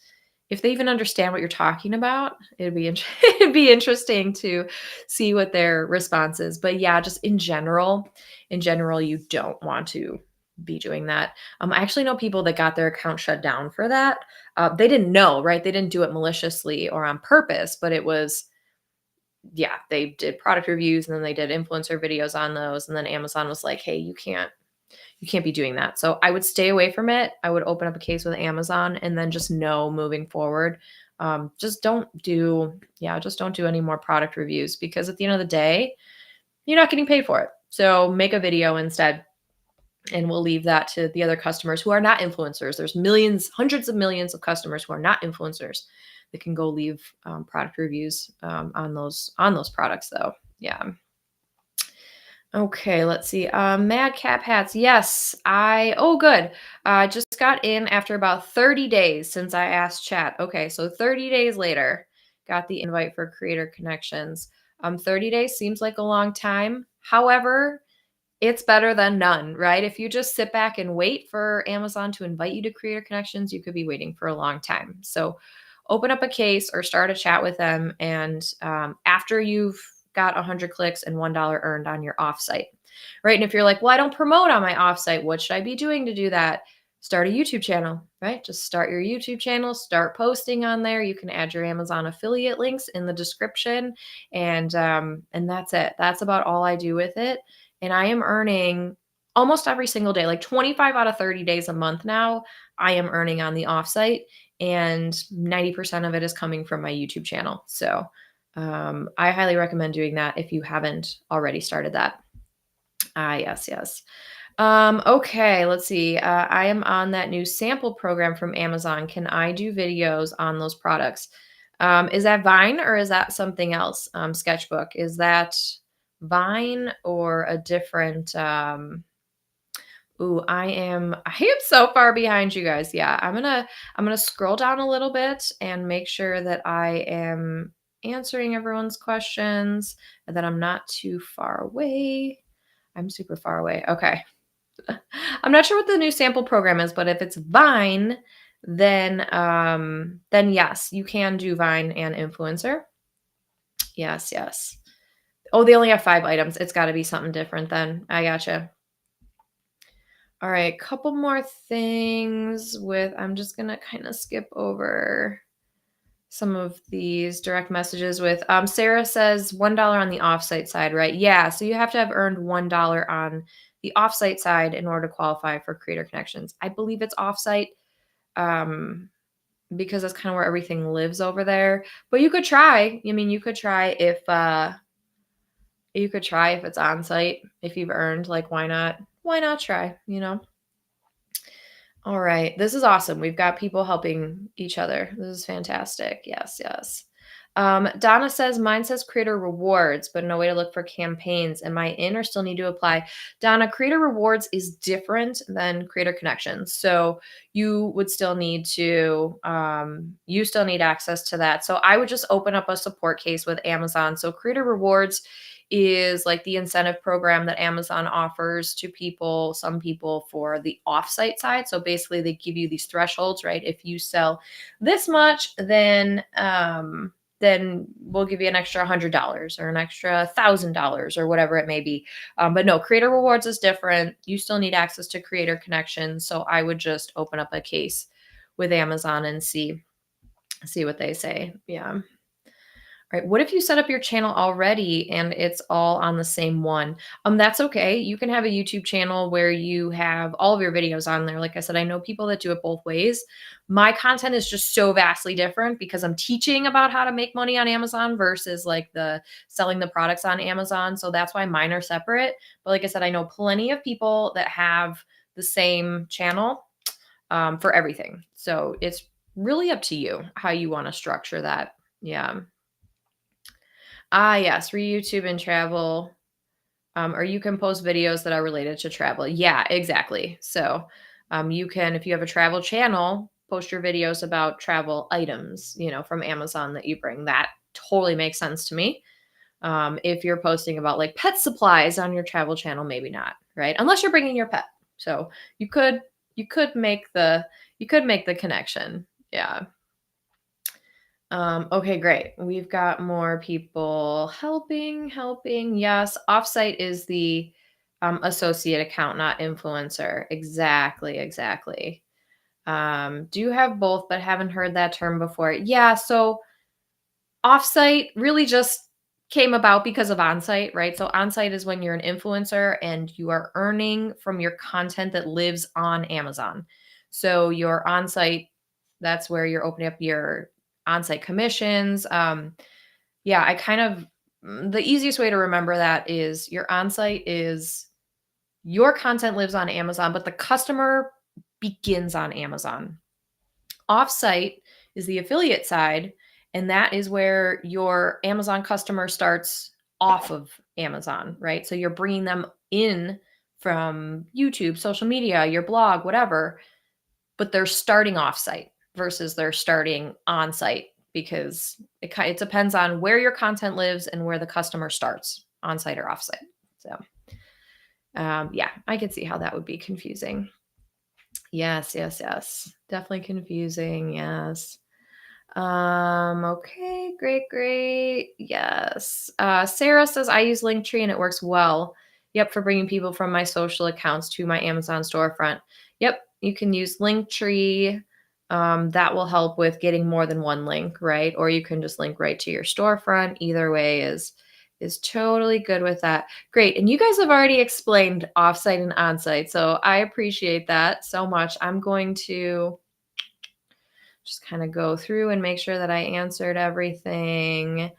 A: if they even understand what you're talking about, it'd be interesting to see what their response is. But yeah, just in general, you don't want to be doing that. I actually know people that got their account shut down for that. They didn't know, right? They didn't do it maliciously or on purpose, but it was, yeah, they did product reviews and then they did influencer videos on those. And then Amazon was like, hey, you can't be doing that. So I would stay away from it. I would open up a case with Amazon and then just know moving forward. Just don't do any more product reviews, because at the end of the day, you're not getting paid for it. So make a video instead. And we'll leave that to the other customers who are not influencers. There's millions, hundreds of millions of customers who are not influencers that can go leave product reviews on those products though. Yeah. Okay, let's see. Madcap hats. Yes, good. I just got in after about 30 days since I asked chat. Okay, so 30 days later, got the invite for Creator Connections. 30 days seems like a long time. However, it's better than none, right? If you just sit back and wait for Amazon to invite you to Creator Connections, you could be waiting for a long time. So open up a case or start a chat with them. And after you've got 100 clicks and $1 earned on your offsite, right? And if you're like, well, I don't promote on my offsite, what should I be doing to do that? Start a YouTube channel, right? Just start your YouTube channel, start posting on there. You can add your Amazon affiliate links in the description, and that's it. That's about all I do with it. And I am earning almost every single day, like 25 out of 30 days a month now, I am earning on the offsite, and 90% of it is coming from my YouTube channel. So I highly recommend doing that if you haven't already started that. Yes. Okay, let's see. I am on that new sample program from Amazon. Can I do videos on those products? Is that Vine or is that something else? Sketchbook. Is that Vine or a different I am so far behind you guys. Yeah, I'm gonna scroll down a little bit and make sure that I am answering everyone's questions and that I'm not too far away. I'm super far away. Okay. I'm not sure what the new sample program is, but if it's Vine, then yes, you can do Vine and influencer. Yes. Oh, they only have 5 items. It's got to be something different then. I gotcha. All right, couple more things I'm just going to kind of skip over some of these direct messages with Sarah says $1 on the offsite side, right? Yeah, so you have to have earned $1 on the offsite side in order to qualify for Creator Connections. I believe it's offsite because that's kind of where everything lives over there. But you could try. I mean, you could try if it's on site. If you've earned, like, why not? Why not try? All right. This is awesome. We've got people helping each other. This is fantastic. Yes. Donna says, mine says creator rewards, but no way to look for campaigns. Am I in or still need to apply? Donna, creator rewards is different than creator connections. So you would still need to, you still need access to that. So I would just open up a support case with Amazon. So creator rewards is like the incentive program that Amazon offers to people, some people for the offsite side. So basically they give you these thresholds, right? If you sell this much, then we'll give you an extra $100 or an extra $1,000 or whatever it may be. But no, creator rewards is different. You still need access to creator connections. So I would just open up a case with Amazon and see what they say. Yeah. Right. What if you set up your channel already and it's all on the same one? That's okay. You can have a YouTube channel where you have all of your videos on there. Like I said, I know people that do it both ways. My content is just so vastly different because I'm teaching about how to make money on Amazon versus like the selling the products on Amazon. So that's why mine are separate. But like I said, I know plenty of people that have the same channel for everything. So it's really up to you how you want to structure that. Yeah. Ah, yes, re-YouTube and travel, or you can post videos that are related to travel. Yeah, exactly. So, you can, if you have a travel channel, post your videos about travel items, from Amazon that you bring. That totally makes sense to me. If you're posting about like pet supplies on your travel channel, maybe not, right? Unless you're bringing your pet. So you could make the connection. Yeah. Okay, great. We've got more people helping. Yes, offsite is the associate account, not influencer. Exactly. Do have both, but haven't heard that term before. Yeah, so offsite really just came about because of onsite, right? So onsite is when you're an influencer and you are earning from your content that lives on Amazon. So your onsite, that's where you're opening up your onsite commissions. Yeah, I kind of the easiest way to remember that is your onsite is your content lives on Amazon, but the customer begins on Amazon. Offsite is the affiliate side, and that is where your Amazon customer starts off of Amazon, right? So you're bringing them in from YouTube, social media, your blog, whatever, but they're starting offsite versus they're starting on site because it depends on where your content lives and where the customer starts, on site or offsite. So, yeah, I could see how that would be confusing. Yes. Definitely confusing. Yes. Okay, great. Yes. Sarah says I use Linktree and it works well. Yep, for bringing people from my social accounts to my Amazon storefront. Yep, you can use Linktree. That will help with getting more than one link, right? Or you can just link right to your storefront. Either way is totally good with that. Great. And you guys have already explained offsite and onsite. So I appreciate that so much. I'm going to just kind of go through and make sure that I answered everything.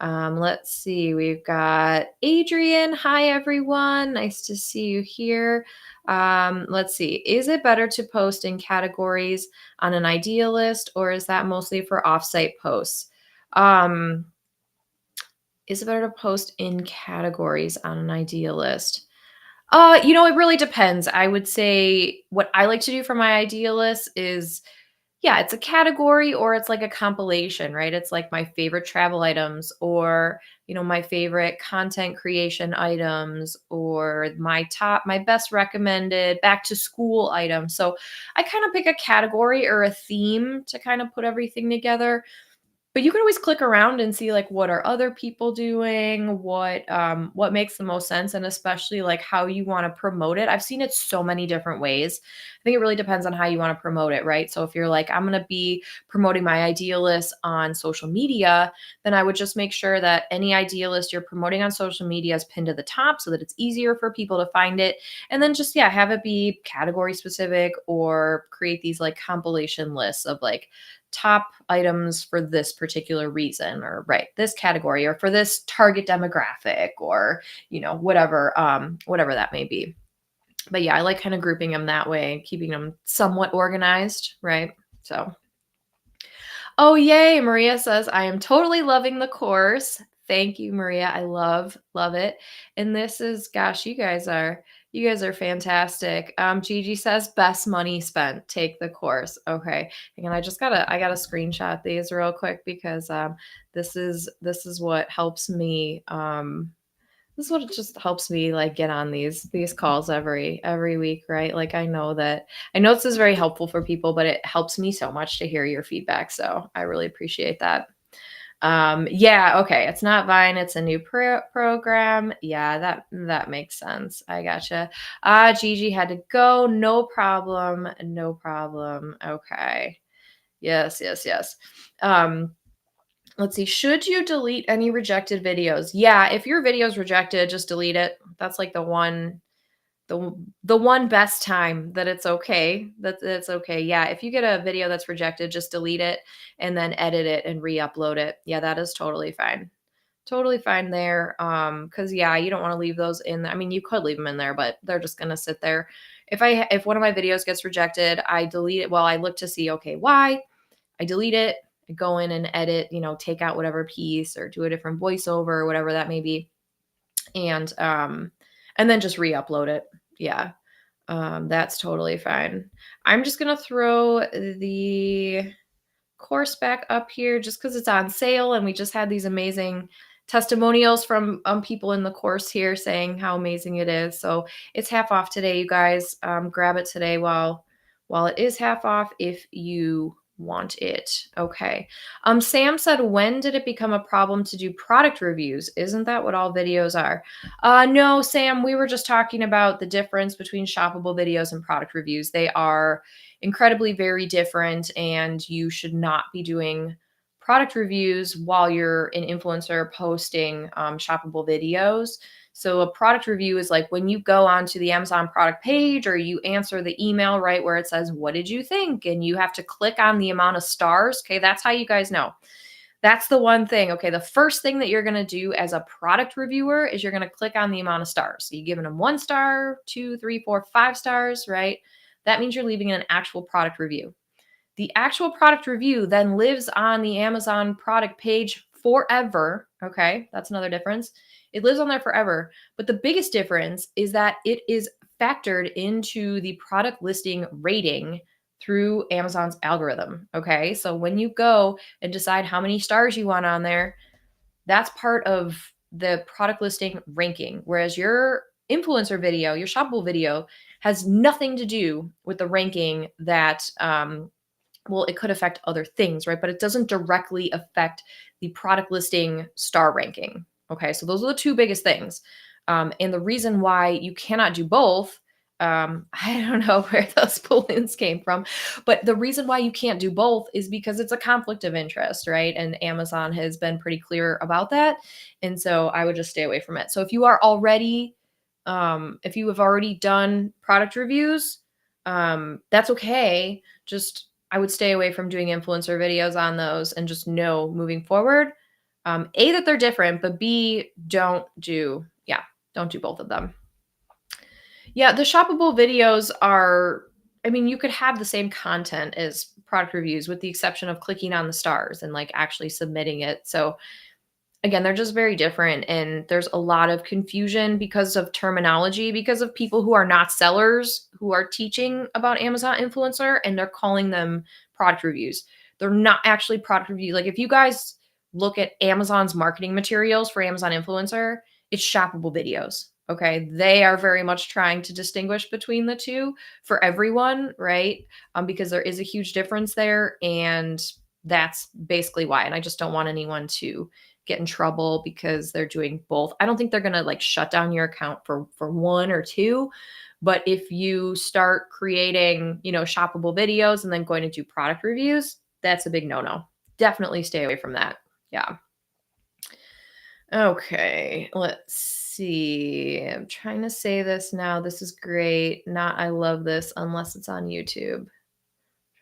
A: Let's see. We've got Adrian. Hi, everyone. Nice to see you here. Let's see. Is it better to post in categories on an idea list, or is that mostly for offsite posts? Is it better to post in categories on an idea list? It really depends. I would say what I like to do for my idea list is, yeah, it's a category or it's like a compilation, right? It's like my favorite travel items or, my favorite content creation items or my best recommended back to school items. So I kind of pick a category or a theme to kind of put everything together. But you can always click around and see like what are other people doing, what makes the most sense, and especially like how you want to promote it. I've seen it so many different ways. I think it really depends on how you want to promote it, right? So if you're like, I'm gonna be promoting my idea list on social media, then I would just make sure that any idea list you're promoting on social media is pinned to the top so that it's easier for people to find it. And then just have it be category specific or create these like compilation lists of like top items for this particular reason or right this category or for this target demographic or whatever that may be. But yeah, I like kind of grouping them that way, keeping them somewhat organized, right? So Oh, yay. Maria says, I am totally loving the course. Thank you, Maria. I love it. And this is, gosh, you guys are fantastic. Gigi says, best money spent. Take the course. Okay. And I gotta screenshot these real quick because this is what helps me. This is what it just helps me like get on these calls every week, right? Like I know this is very helpful for people, but it helps me so much to hear your feedback. So I really appreciate that. Yeah, okay. It's not Vine, it's a new program. Yeah, that makes sense. I gotcha. Gigi had to go. No problem. No problem. Okay. Yes, yes, yes. Let's see. Should you delete any rejected videos? Yeah, if your video is rejected, just delete it. That's like the one best time that it's okay. That's okay. Yeah, if you get a video that's rejected, just delete it and then edit it and re-upload it. Yeah, that is totally fine. Totally fine there. Cuz yeah, you don't want to leave those in there. I mean, you could leave them in there, but they're just going to sit there. If one of my videos gets rejected, I delete it. Well, I look to see okay, why? I delete it, I go in and edit, take out whatever piece or do a different voiceover or whatever that may be. And then just re-upload it. Yeah. That's totally fine. I'm just gonna throw the course back up here just because it's on sale and we just had these amazing testimonials from people in the course here saying how amazing it is. So it's half off today, you guys. Grab it today while it is half off if you want it. Okay. Sam said, when did it become a problem to do product reviews? Isn't that what all videos are? No, Sam, we were just talking about the difference between shoppable videos and product reviews. They are incredibly very different, and you should not be doing product reviews while you're an influencer posting shoppable videos. So a product review is like when you go onto the Amazon product page or you answer the email right where it says, what did you think? And you have to click on the amount of stars. Okay, that's how you guys know. That's the one thing. Okay, the first thing that you're going to do as a product reviewer is you're going to click on the amount of stars. So you're giving them 1 star, 2, 3, 4, 5 stars, right? That means you're leaving an actual product review. The actual product review then lives on the Amazon product page forever. Okay, that's another difference. It lives on there forever. But the biggest difference is that it is factored into the product listing rating through Amazon's algorithm. Okay, so when you go and decide how many stars you want on there, that's part of the product listing ranking. Whereas your influencer video, your shoppable video, has nothing to do with the ranking that well, it could affect other things, right? But it doesn't directly affect the product listing star ranking. Okay, so those are the two biggest things. And the reason why you cannot do both, I don't know where those balloons came from, but the reason why you can't do both is because it's a conflict of interest, right? And Amazon has been pretty clear about that. And so I would just stay away from it. So if you have already done product reviews, that's okay. Just I would stay away from doing influencer videos on those and just know moving forward, A, that they're different, but B, don't do both of them. Yeah, the shoppable videos are, I mean, you could have the same content as product reviews with the exception of clicking on the stars and like actually submitting it. So again, they're just very different. And there's a lot of confusion because of terminology, because of people who are not sellers who are teaching about Amazon influencer and they're calling them product reviews. They're not actually product reviews. Like if you guys look at Amazon's marketing materials for Amazon influencer, it's shoppable videos. Okay. They are very much trying to distinguish between the two for everyone, right? Because there is a huge difference there. And that's basically why. And I just don't want anyone to get in trouble because they're doing both. I don't think they're going to like shut down your account for one or two, but if you start creating, shoppable videos and then going to do product reviews, that's a big no-no. Definitely stay away from that. Yeah. Okay, let's see. I'm trying to say this now. This is great. Not I love this unless it's on YouTube.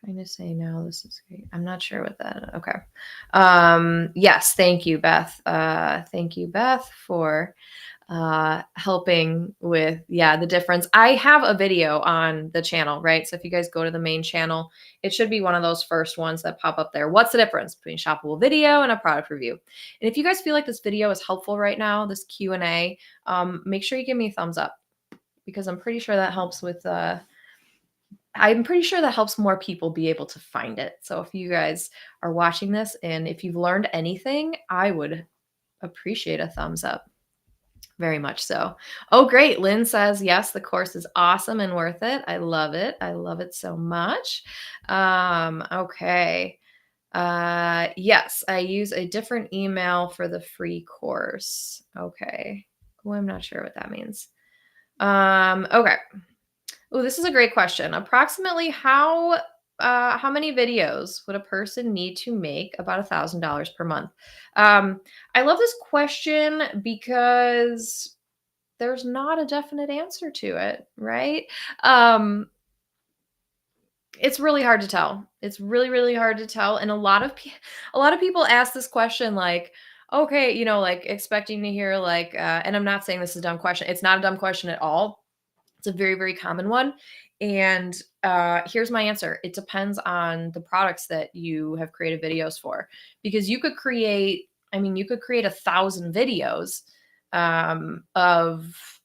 A: Trying to say now this is great. I'm not sure what that. Okay. Yes, thank you, Beth. Thank you, Beth, for helping with, yeah, the difference. I have a video on the channel, right? So if you guys go to the main channel, it should be one of those first ones that pop up there. What's the difference between shoppable video and a product review? And if you guys feel like this video is helpful right now, this Q&A, make sure you give me a thumbs up, because I'm pretty sure that helps with I'm pretty sure that helps more people be able to find it. So if you guys are watching this and if you've learned anything, I would appreciate a thumbs up. Very much so. Oh, great. Lynn says, yes, the course is awesome and worth it. I love it. I love it so much. Okay. Yes, I use a different email for the free course. Okay. Oh, I'm not sure what that means. Okay. Oh, this is a great question. Approximately how many videos would a person need to make about $1,000 per month? I love this question because there's not a definite answer to it, right? Um, it's really hard to tell. It's really, really hard to tell. And a lot of people ask this question like, okay, like expecting to hear like, and I'm not saying this is a dumb question. It's not a dumb question at all. It's a very, very common one. And here's my answer. It depends on the products that you have created videos for, because you could create 1,000 videos of,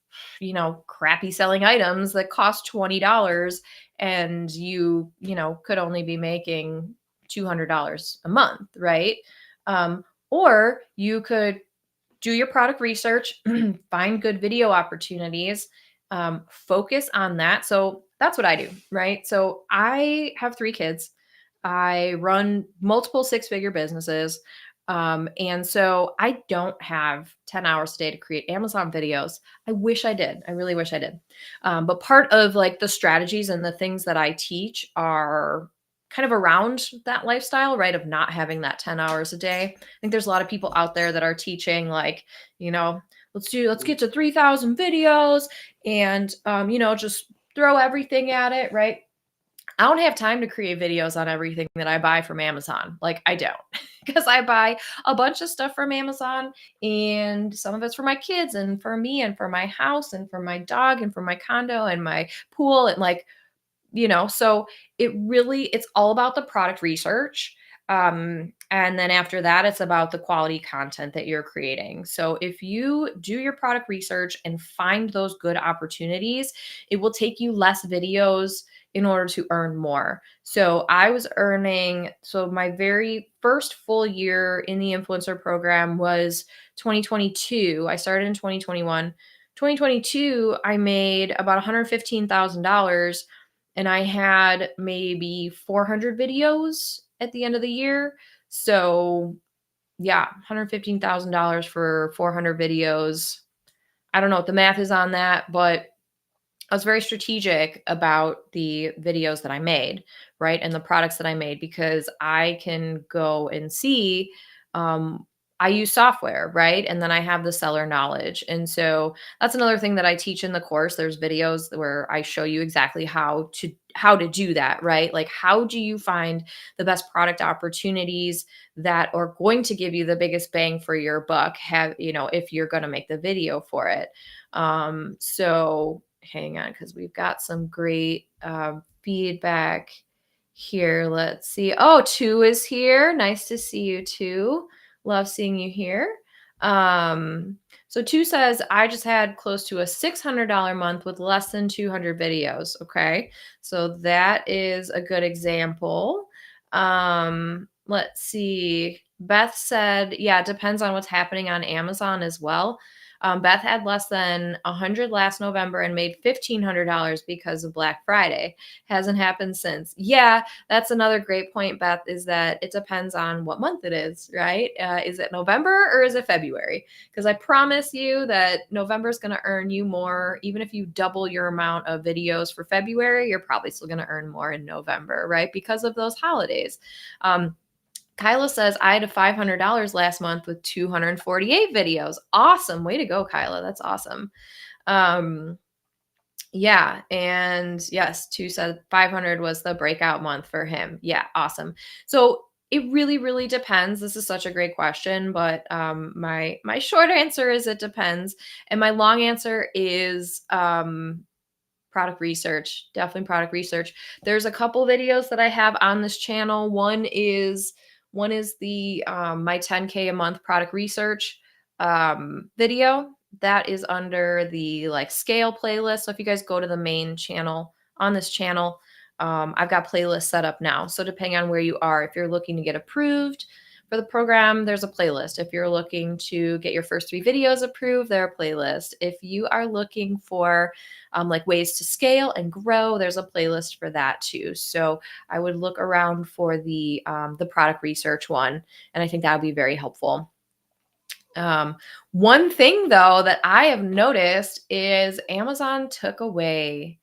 A: crappy selling items that cost $20, and could only be making $200 a month, right? Or you could do your product research, find good video opportunities, focus on that. So that's what I do, right? So I have 3 kids. I run multiple 6-figure businesses. And so I don't have 10 hours a day to create Amazon videos. I wish I did. I really wish I did. But part of like the strategies and the things that I teach are kind of around that lifestyle, right? Of not having that 10 hours a day. I think there's a lot of people out there that are teaching like, let's get to 3,000 videos and, just throw everything at it, right? I don't have time to create videos on everything that I buy from Amazon. Like I don't, because I buy a bunch of stuff from Amazon, and some of it's for my kids and for me and for my house and for my dog and for my condo and my pool, and like, so it's all about the product research. And then after that, it's about the quality content that you're creating. So if you do your product research and find those good opportunities, it will take you less videos in order to earn more. So my very first full year in the influencer program was 2022. I started in 2021. 2022, I made about $115,000, and I had maybe 400 videos at the end of the year. So, yeah, $115,000 for 400 videos. I don't know what the math is on that, but I was very strategic about the videos that I made, right? And the products that I made, because I can go and see, I use software, right? And then I have the seller knowledge. And so that's another thing that I teach in the course. There's videos where I show you exactly how to do that, right? Like, how do you find the best product opportunities that are going to give you the biggest bang for your buck, if you're going to make the video for it. So hang on, because we've got some great feedback here. Let's see. Oh, two is here. Nice to see you too. Love seeing you here. So two says, I just had close to a $600 month with less than 200 videos. Okay. So that is a good example. Let's see. Beth said, yeah, it depends on what's happening on Amazon as well. Beth had less than 100 last November and made $1,500 because of Black Friday. Hasn't happened since. Yeah, that's another great point, Beth, is that it depends on what month it is, right? Is it November or is it February? Because I promise you that November is going to earn you more. Even if you double your amount of videos for February, you're probably still going to earn more in November, right? Because of those holidays. Kyla says, I had $500 last month with 248 videos. Awesome. Way to go, Kyla. That's awesome. Yeah. And yes, two said 500 was the breakout month for him. Yeah. Awesome. So It really, really depends. This is such a great question, but my short answer is it depends, and my long answer is product research. Definitely product research. There's a couple videos that I have on this channel. One is the my 10K a month product research video that is under the like scale playlist. So if you guys go to the main channel on this channel, I've got playlists set up now. So depending on where you are, if you're looking to get approved for the program, there's a playlist. If you're looking to get your first 3 videos approved, there are playlists. If you are looking for like ways to scale and grow, there's a playlist for that too. So I would look around for the product research one, and I think that would be very helpful. One thing though that I have noticed is Amazon took away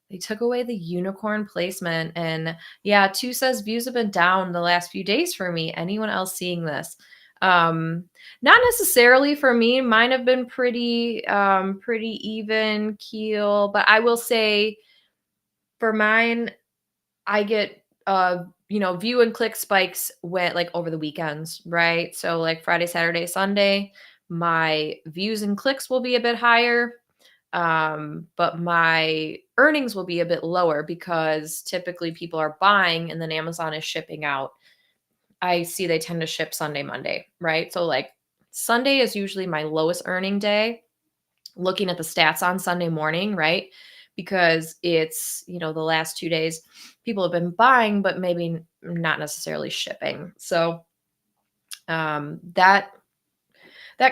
A: they took away the unicorn placement. And yeah, two says views have been down the last few days for me. Anyone else seeing this? Not necessarily for me. Mine have been pretty even keel, but I will say for mine, I get view and click spikes went like over the weekends, right? So like Friday, Saturday, Sunday, my views and clicks will be a bit higher, but my earnings will be a bit lower because typically people are buying and then Amazon is shipping out. I see they tend to ship Sunday, Monday, right? So like Sunday is usually my lowest earning day, looking at the stats on Sunday morning, right? Because it's, the last 2 days people have been buying, but maybe not necessarily shipping. So that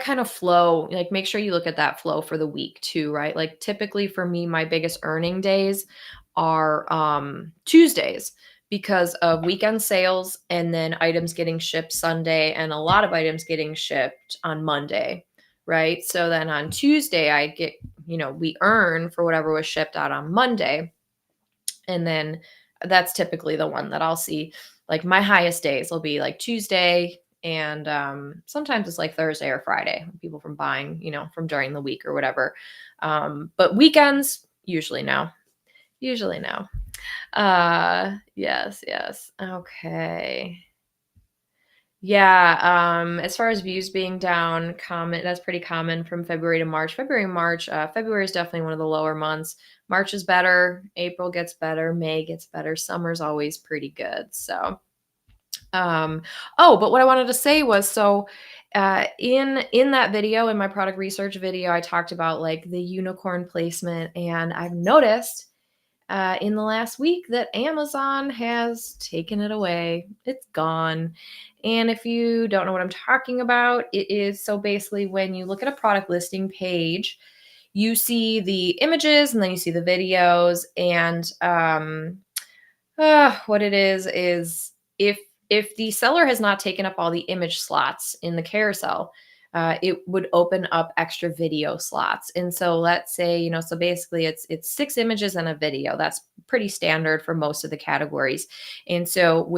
A: kind of flow, like make sure you look at that flow for the week too, right? Like typically for me, my biggest earning days are Tuesdays because of weekend sales and then items getting shipped Sunday and a lot of items getting shipped on Monday, right? So then on Tuesday, I get, we earn for whatever was shipped out on Monday. And then that's typically the one that I'll see. Like my highest days will be like Tuesday, and sometimes it's like Thursday or Friday. People from buying, from during the week or whatever. But weekends, usually no. Usually no. Yes, yes. Okay. Yeah, as far as views being down, that's pretty common from February to March. February is definitely one of the lower months. March is better, April gets better, May gets better, summer's always pretty good. So, but what I wanted to say was, so in that video, in my product research video, I talked about like the unicorn placement, and I've noticed in the last week that Amazon has taken it away. It's gone. And if you don't know what I'm talking about, it is so basically when you look at a product listing page, you see the images and then you see the videos. And what it is if the seller has not taken up all the image slots in the carousel, it would open up extra video slots. And so let's say, so basically it's 6 images and a video. That's pretty standard for most of the categories. And so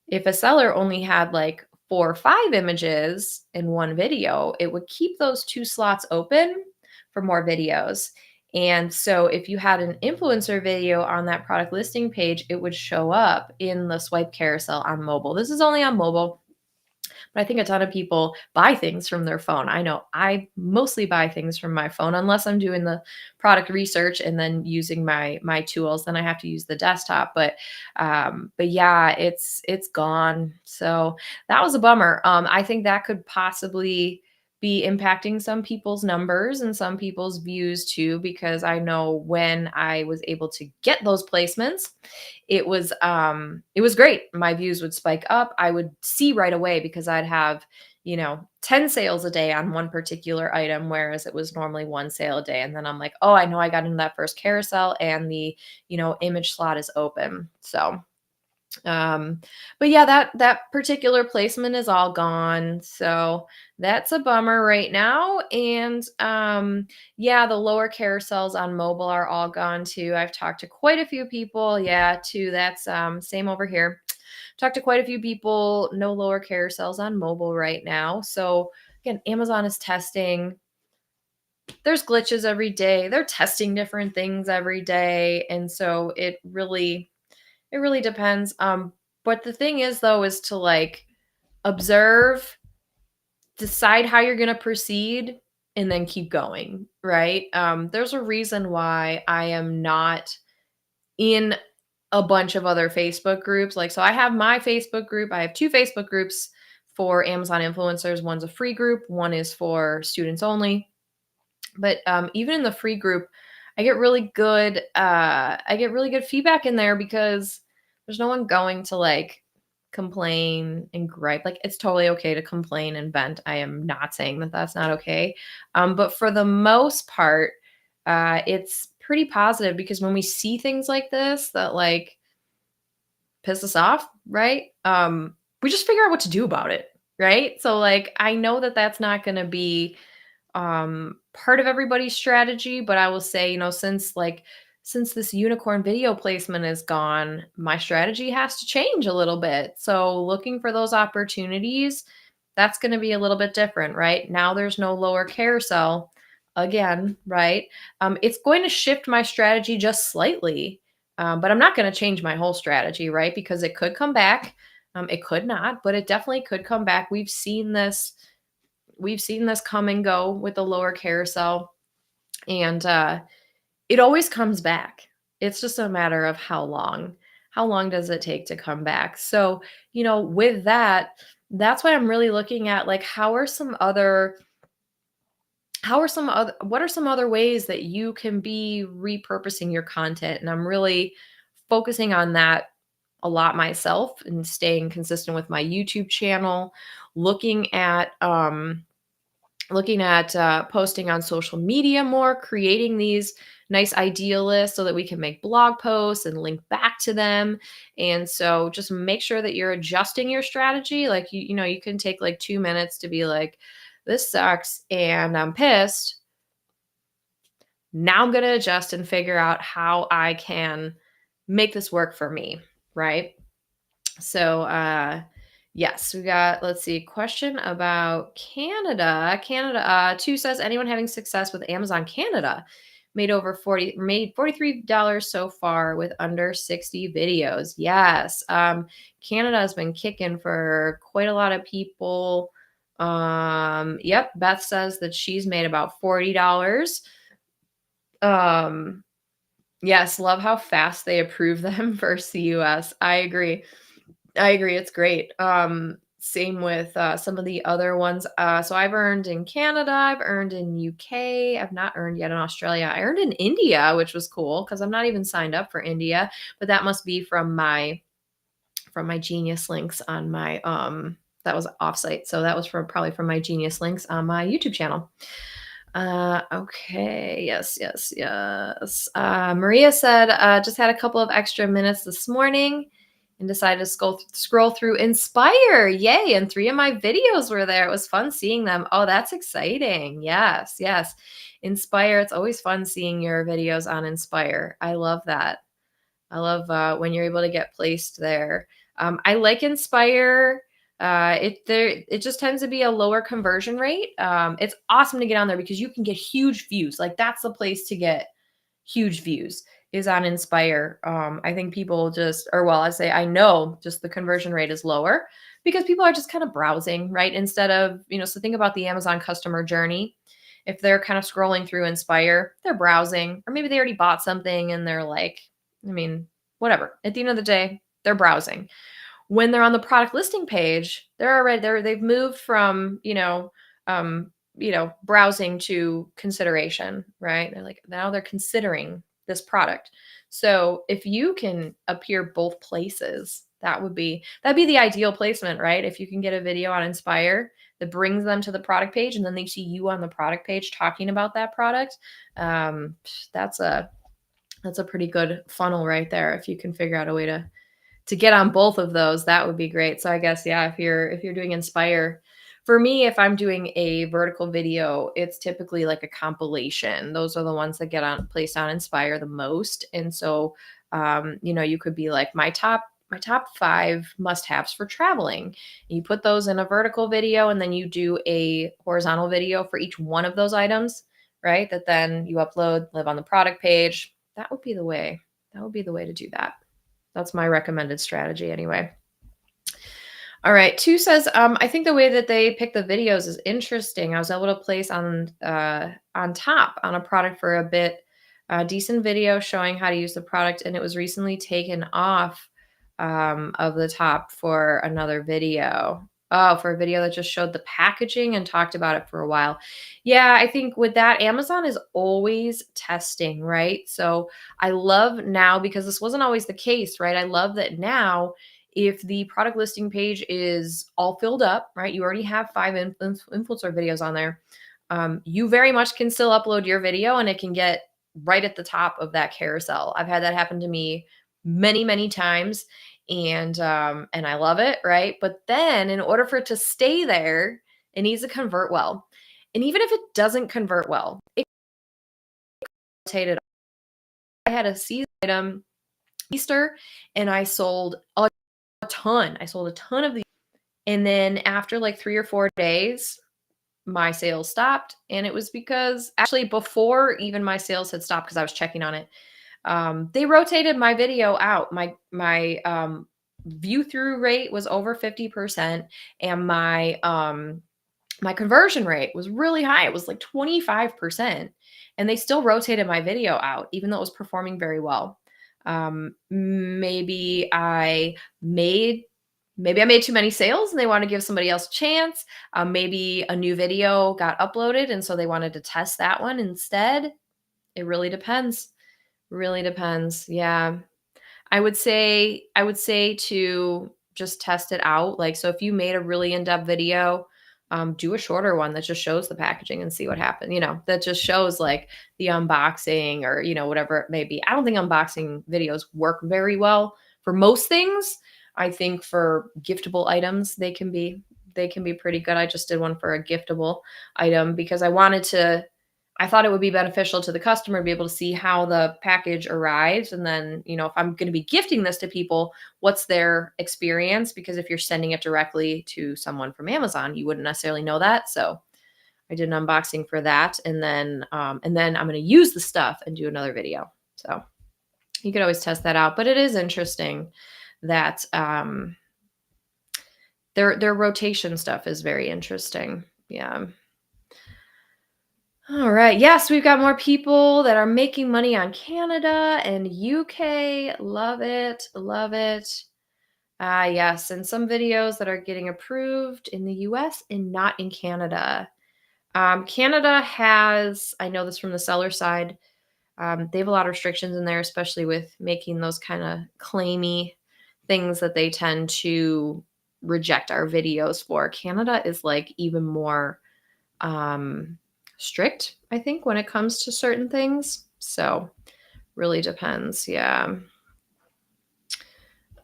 A: if a seller only had like 4 or 5 images in one video, it would keep those 2 slots open for more videos. And so if you had an influencer video on that product listing page, it would show up in the swipe carousel on mobile. This is only on mobile, but I think a ton of people buy things from their phone. I know I mostly buy things from my phone unless I'm doing the product research and then using my tools. Then I have to use the desktop. But yeah, it's gone. So that was a bummer. I think that could possibly be impacting some people's numbers and some people's views too, because I know when I was able to get those placements, it was great. My views would spike up. I would see right away because I'd have 10 sales a day on one particular item, whereas it was normally 1 sale a day. And then I'm like, oh, I know I got into that first carousel and the image slot is open. So but yeah, that particular placement is all gone. So that's a bummer right now. And yeah, the lower carousels on mobile are all gone too. I've talked to quite a few people. Yeah, too. That's same over here. Talked to quite a few people. No lower carousels on mobile right now. So again, Amazon is testing. There's glitches every day. They're testing different things every day. And so it really depends. But the thing is though, is to like observe, decide how you're going to proceed, and then keep going, right? There's a reason why I am not in a bunch of other Facebook groups. Like, so I have my Facebook group. I have two Facebook groups for Amazon influencers. One's a free group, one is for students only. But even in the free group, I get really good feedback in there because there's no one going to like complain and gripe. Like, it's totally okay to complain and vent. I am not saying that that's not okay. But for the most part, it's pretty positive because when we see things like this that like piss us off, right? We just figure out what to do about it, right? So like I know that that's not going to be part of everybody's strategy, but I will say, since this unicorn video placement is gone, my strategy has to change a little bit. So looking for those opportunities, that's going to be a little bit different, right? Now there's no lower carousel again, right? It's going to shift my strategy just slightly, but I'm not going to change my whole strategy, right? Because it could come back. It could not, but it definitely could come back. We've seen this come and go with the lower carousel, and it always comes back. It's just a matter of how long. How long does it take to come back? So, with that, that's why I'm really looking at like what are some other ways that you can be repurposing your content? And I'm really focusing on that a lot myself and staying consistent with my YouTube channel, looking at posting on social media more, creating these nice idea lists so that we can make blog posts and link back to them. And so just make sure that you're adjusting your strategy. Like you can take like 2 minutes to be like, this sucks and I'm pissed. Now I'm going to adjust and figure out how I can make this work for me, right? So, yes, we got, let's see, question about Canada. Canada, 2 says, anyone having success with Amazon Canada made $43 so far with under 60 videos. Yes. Canada has been kicking for quite a lot of people. Yep. Beth says that she's made about $40. Yes. Love how fast they approve them versus the US. I agree. It's great. Same with some of the other ones. So I've earned in Canada, I've earned in UK, I've not earned yet in Australia. I earned in India, which was cool because I'm not even signed up for India, but that must be from my Genius links on my that was offsite. So that was probably from my Genius links on my YouTube channel. Okay. Yes, yes, yes. Maria said, just had a couple of extra minutes this morning and decided to scroll through Inspire. Yay. And 3 of my videos were there. It was fun seeing them. Oh, that's exciting. Yes, yes. Inspire. It's always fun seeing your videos on Inspire. I love that. I love when you're able to get placed there. I like Inspire. It just tends to be a lower conversion rate. It's awesome to get on there because you can get huge views. Like that's the place to get huge views is on Inspire. I think people I know just the conversion rate is lower because people are just kind of browsing, right? Instead of, so think about the Amazon customer journey. If they're kind of scrolling through Inspire, they're browsing, or maybe they already bought something and they're like, whatever. At the end of the day, they're browsing. When they're on the product listing page, they've moved from, browsing to consideration, right? They're like, now they're considering this product. So if you can appear both places, that'd be the ideal placement, right? If you can get a video on Inspire that brings them to the product page and then they see you on the product page talking about that product, that's a pretty good funnel right there. If you can figure out a way to get on both of those, that would be great. So I guess, yeah, if you're doing Inspire, for me, if I'm doing a vertical video, it's typically like a compilation. Those are the ones that get placed on Inspire the most. And so, you could be like my top 5 must-haves for traveling. You put those in a vertical video and then you do a horizontal video for each one of those items, right? That then you upload, live on the product page. That would be the way. That would be the way to do that. That's my recommended strategy anyway. All right. Two says, I think the way that they pick the videos is interesting. I was able to place on top on a product for a bit, a decent video showing how to use the product, and it was recently taken off of the top for another video. Oh, for a video that just showed the packaging and talked about it for a while. Yeah, I think with that, Amazon is always testing, right? So I love now, because this wasn't always the case, right? I love that now if the product listing page is all filled up, right? You already have 5 influencer videos on there. You very much can still upload your video and it can get right at the top of that carousel. I've had that happen to me many, many times, and I love it, right? But then in order for it to stay there, it needs to convert well. And even if it doesn't convert well, it rotated. I had a season item Easter and I sold a ton. I sold a ton of these. And then after like 3 or 4 days, my sales stopped. And it was because actually before even my sales had stopped, because I was checking on it, they rotated my video out. My view through rate was over 50%, and my conversion rate was really high. It was like 25%. And they still rotated my video out, even though it was performing very well. Maybe I made too many sales and they want to give somebody else a chance. Maybe a new video got uploaded and so they wanted to test that one instead. It really depends. Really depends. Yeah. I would say to just test it out. Like, so if you made a really in-depth video, do a shorter one that just shows the packaging and see what happened. That just shows like the unboxing or, whatever it may be. I don't think unboxing videos work very well for most things. I think for giftable items, they can be pretty good. I just did one for a giftable item because I thought it would be beneficial to the customer to be able to see how the package arrives. And then, if I'm going to be gifting this to people, what's their experience? Because if you're sending it directly to someone from Amazon, you wouldn't necessarily know that. So I did an unboxing for that. And then I'm going to use the stuff and do another video. So you could always test that out. But it is interesting that their rotation stuff is very interesting. Yeah. All right. Yes, we've got more people that are making money on Canada and UK. Love it. Love it. Yes. And some videos that are getting approved in the US and not in Canada. Canada has, I know this from the seller side, they have a lot of restrictions in there, especially with making those kind of claimy things that they tend to reject our videos for. Canada is like even more strict, I think, when it comes to certain things. So really depends. Yeah.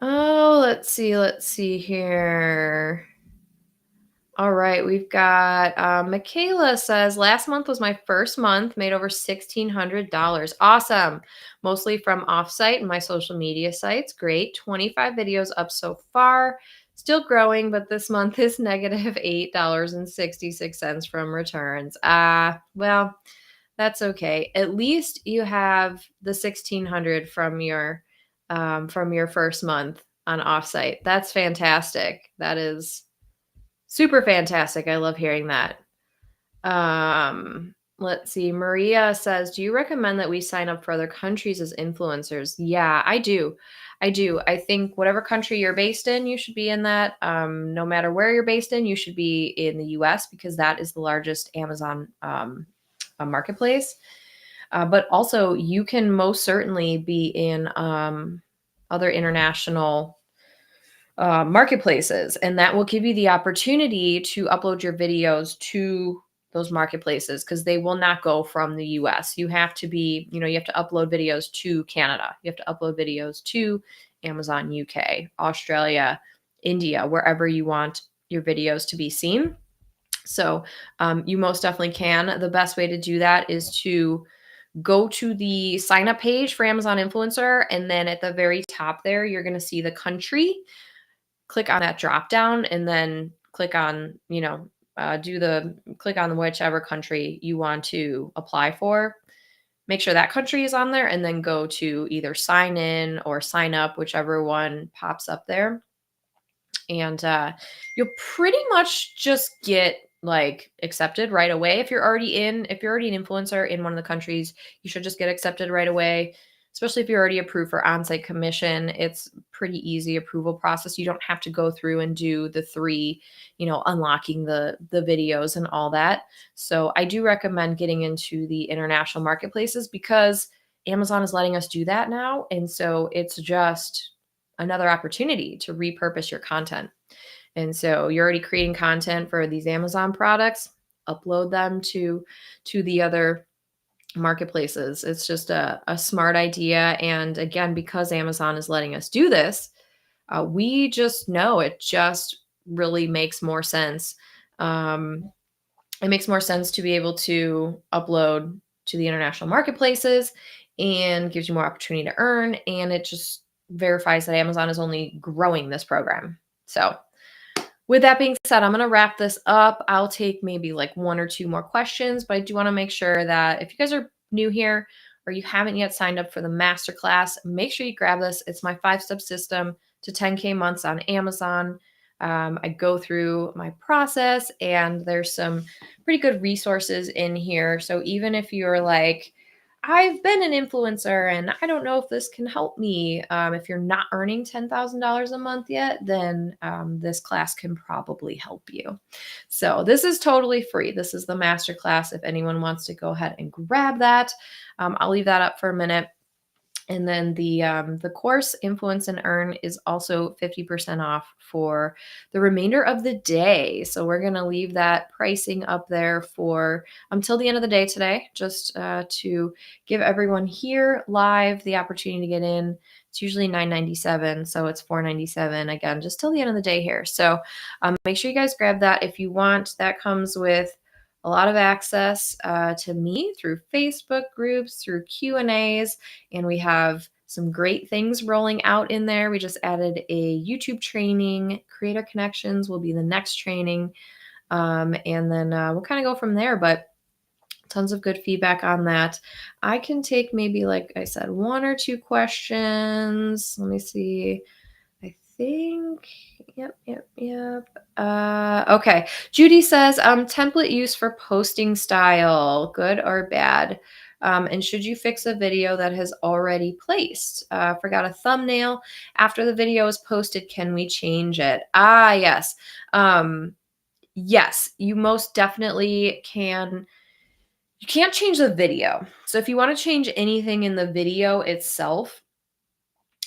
A: Oh, let's see here. All right, we've got Michaela says, last month was my first month, made over $1,600. Awesome. Mostly from offsite and my social media sites. Great. 25 videos up so far. Still growing, but this month is negative $8.66 from returns. Well, that's okay. At least you have the 1,600 from your first month on offsite. That's fantastic. That is super fantastic. I love hearing that. Let's see. Maria says, do you recommend that we sign up for other countries as influencers? Yeah, I do. I do. I think whatever country you're based in, you should be in that. No matter where you're based in, you should be in the US because that is the largest Amazon marketplace. But also, you can most certainly be in other international marketplaces, and that will give you the opportunity to upload your videos to those marketplaces because they will not go from the US. You have to upload videos to Canada. You have to upload videos to Amazon UK, Australia, India, wherever you want your videos to be seen. So you most definitely can. The best way to do that is to go to the sign up page for Amazon Influencer, and then at the very top there, you're going to see the country. Click on that drop down and then click on, click on whichever country you want to apply for. Make sure that country is on there and then go to either sign in or sign up, whichever one pops up there. And you'll pretty much just get like accepted right away. If you're already an influencer in one of the countries, you should just get accepted right away. Especially if you're already approved for on-site commission, it's pretty easy approval process. You don't have to go through and do the three, unlocking the videos and all that. So I do recommend getting into the international marketplaces because Amazon is letting us do that now. And so it's just another opportunity to repurpose your content. And so you're already creating content for these Amazon products, upload them to the other marketplaces. It's just a smart idea. And again, because Amazon is letting us do this, we just know it just really makes more sense. It makes more sense to be able to upload to the international marketplaces and gives you more opportunity to earn. And it just verifies that Amazon is only growing this program. So, with that being said, I'm going to wrap this up. I'll take maybe like one or two more questions, but I do want to make sure that if you guys are new here or you haven't yet signed up for the masterclass, make sure you grab this. It's my 5-step system to 10K months on Amazon. I go through my process and there's some pretty good resources in here. So even if you're like, I've been an influencer and I don't know if this can help me. If you're not earning $10,000 a month yet, then this class can probably help you. So this is totally free. This is the masterclass. If anyone wants to go ahead and grab that, I'll leave that up for a minute. And then the course Influence and Earn is also 50% off for the remainder of the day. So we're going to leave that pricing up there for until the end of the day today, just to give everyone here live the opportunity to get in. It's usually $9.97, so it's $4.97 again, just till the end of the day here. So make sure you guys grab that if you want. That comes with a lot of access to me through Facebook groups, through Q&As, and we have some great things rolling out in there. We just added a YouTube training. Creator Connections will be the next training. And then we'll kind of go from there, but tons of good feedback on that. I can take maybe, like I said, one or two questions. Let me see. I think, yep. Okay. Judy says, template use for posting style, good or bad? And should you fix a video that has already placed? Forgot a thumbnail. After the video is posted, can we change it? Yes. Yes, you most definitely can. You can't change the video. So if you want to change anything in the video itself,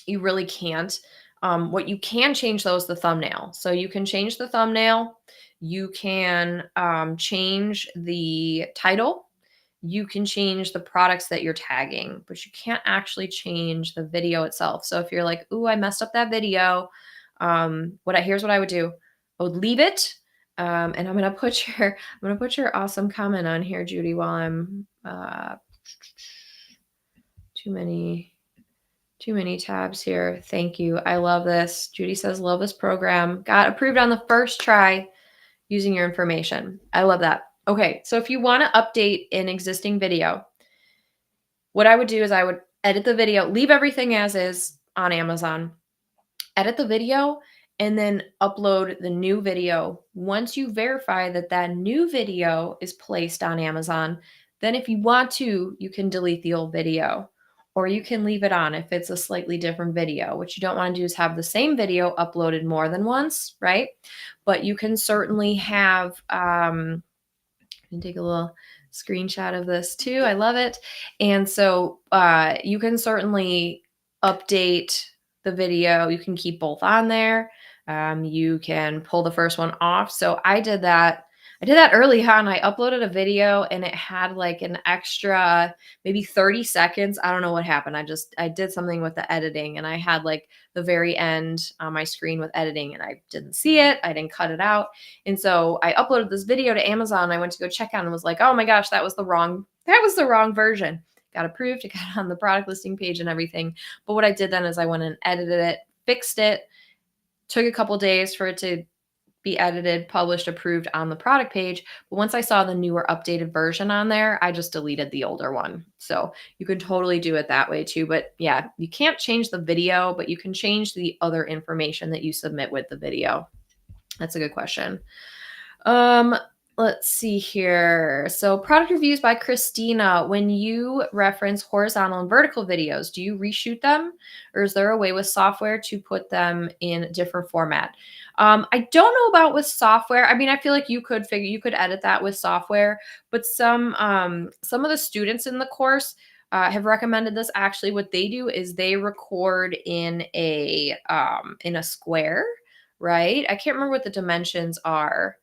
A: you really can't. What you can change though is the thumbnail. So you can change the thumbnail. You can change the title. You can change the products that you're tagging, but you can't actually change the video itself. So if you're like, "Ooh, I messed up that video," here's what I would do. I would leave it, and I'm gonna put your awesome comment on here, Judy. While I'm too many tabs here. Thank you. I love this. Judy says, love this program. Got approved on the first try using your information. I love that. Okay, so if you want to update an existing video, what I would do is I would edit the video, leave everything as is on Amazon, edit the video, and then upload the new video. Once you verify that that new video is placed on Amazon, then if you want to, you can delete the old video. Or you can leave it on if it's a slightly different video. What you don't want to do is have the same video uploaded more than once, right? But you can certainly have, you can take a little screenshot of this too. I love it. And so you can certainly update the video. You can keep both on there. You can pull the first one off. So I did that early on. I uploaded a video and it had like an extra maybe 30 seconds. I don't know what happened. I did something with the editing and I had like the very end on my screen with editing and I didn't see it. I didn't cut it out. And so I uploaded this video to Amazon. I went to go check out and was like, oh my gosh, that was the wrong version. Got approved. It got on the product listing page and everything. But what I did then is I went and edited it, fixed it, took a couple days for it to be edited, published, approved on the product page. But once I saw the newer updated version on there, I just deleted the older one. So you can totally do it that way too. But yeah, you can't change the video, but you can change the other information that you submit with the video. That's a good question. Um, let's see here. So, product reviews by Christina. When you reference horizontal and vertical videos, do you reshoot them, or is there a way with software to put them in a different format? I don't know about with software. I mean, I feel like you could edit that with software, but some of the students in the course have recommended this. Actually, what they do is they record in a square, right? I can't remember what the dimensions are.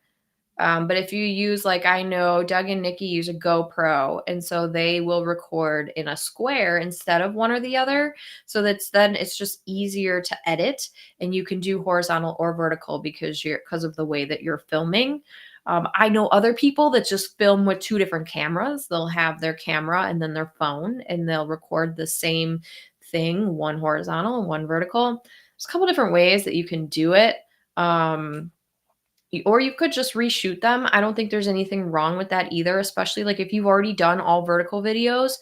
A: But if you use, like, I know Doug and Nikki use a GoPro, and so they will record in a square instead of one or the other. So then it's just easier to edit, and you can do horizontal or vertical because of the way that you're filming. I know other people that just film with two different cameras. They'll have their camera and then their phone, and they'll record the same thing, one horizontal and one vertical. There's a couple different ways that you can do it. Um, or you could just reshoot them. I don't think there's anything wrong with that either, especially like if you've already done all vertical videos,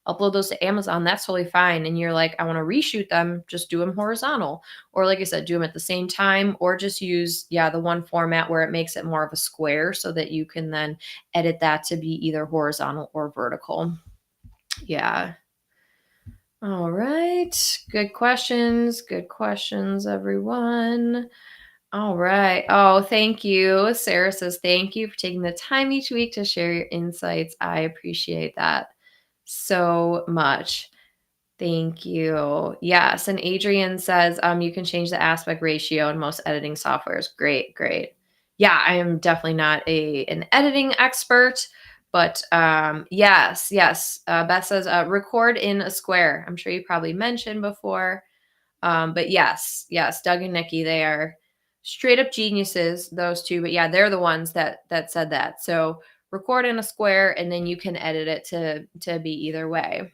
A: upload those to Amazon, that's totally fine. And you're like, I want to reshoot them, just do them horizontal. Or like I said, do them at the same time, or just use, the one format where it makes it more of a square so that you can then edit that to be either horizontal or vertical. Yeah. All right. Good questions. Good questions, everyone. All right. Oh, thank you. Sarah says, thank you for taking the time each week to share your insights. I appreciate that so much. Thank you. Yes. And Adrian says, you can change the aspect ratio in most editing softwares. Great, great. Yeah, I am definitely not an editing expert, but yes, yes. Beth says, record in a square. I'm sure you probably mentioned before. But yes, yes, Doug and Nikki, they are straight up geniuses, those two. But yeah, they're the ones that said that. So record in a square, and then you can edit it to be either way.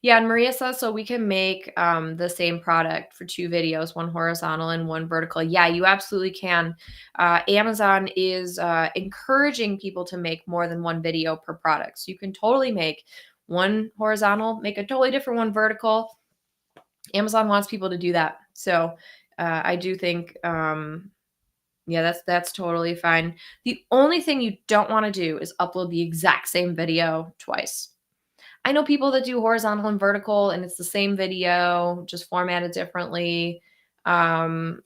A: Yeah, and Maria says, so we can make the same product for two videos, one horizontal and one vertical. Yeah, you absolutely can. Amazon is encouraging people to make more than one video per product. So you can totally make one horizontal, make a totally different one vertical. Amazon wants people to do that. So I do think, that's totally fine. The only thing you don't want to do is upload the exact same video twice. I know people that do horizontal and vertical, and it's the same video, just formatted differently. Um,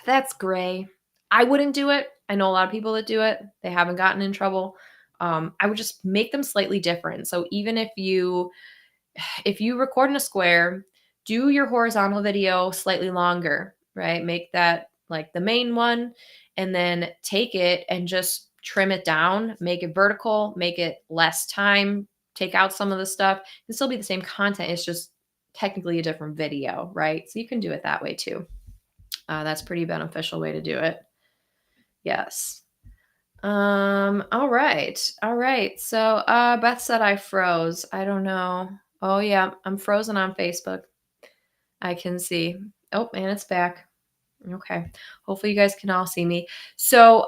A: that's gray. I wouldn't do it. I know a lot of people that do it. They haven't gotten in trouble. I would just make them slightly different. So even if you record in a square, do your horizontal video slightly longer, right? Make that like the main one, and then take it and just trim it down, make it vertical, make it less time, take out some of the stuff. It'll still be the same content. It's just technically a different video, right? So you can do it that way too. That's a pretty beneficial way to do it. Yes. All right. All right. So Beth said I froze. I don't know. Oh yeah, I'm frozen on Facebook. I can see. Oh, and it's back. Okay. Hopefully you guys can all see me. So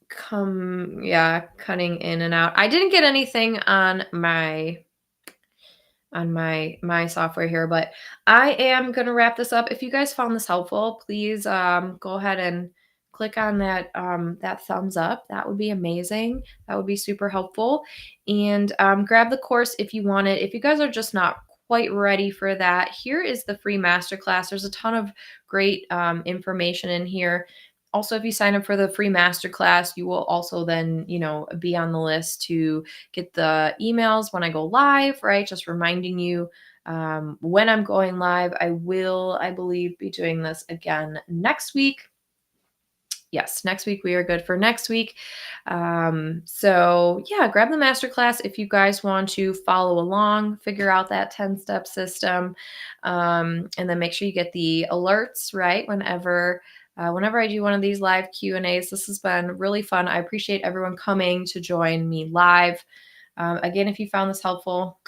A: cutting in and out. I didn't get anything on my software here, but I am going to wrap this up. If you guys found this helpful, please go ahead and click on that thumbs up. That would be amazing. That would be super helpful. And grab the course if you want it. If you guys are just not quite ready for that, here is the free masterclass. There's a ton of great information in here. Also, if you sign up for the free masterclass, you will also then, be on the list to get the emails when I go live, right? Just reminding you when I'm going live. I will, I believe, be doing this again next week. Next week we are good for next week. So yeah, grab the masterclass if you guys want to follow along, figure out that 10-step system, and then make sure you get the alerts, right? Whenever I do one of these live Q&As. This has been really fun. I appreciate everyone coming to join me live. Again, if you found this helpful,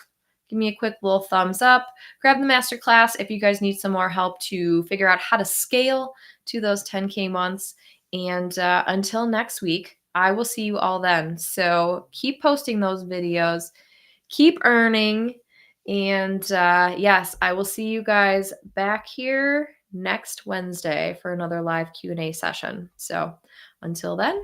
A: give me a quick little thumbs up. Grab the masterclass if you guys need some more help to figure out how to scale to those 10K months. And until next week, I will see you all then. So keep posting those videos, keep earning. And yes, I will see you guys back here next Wednesday for another live Q&A session. So until then,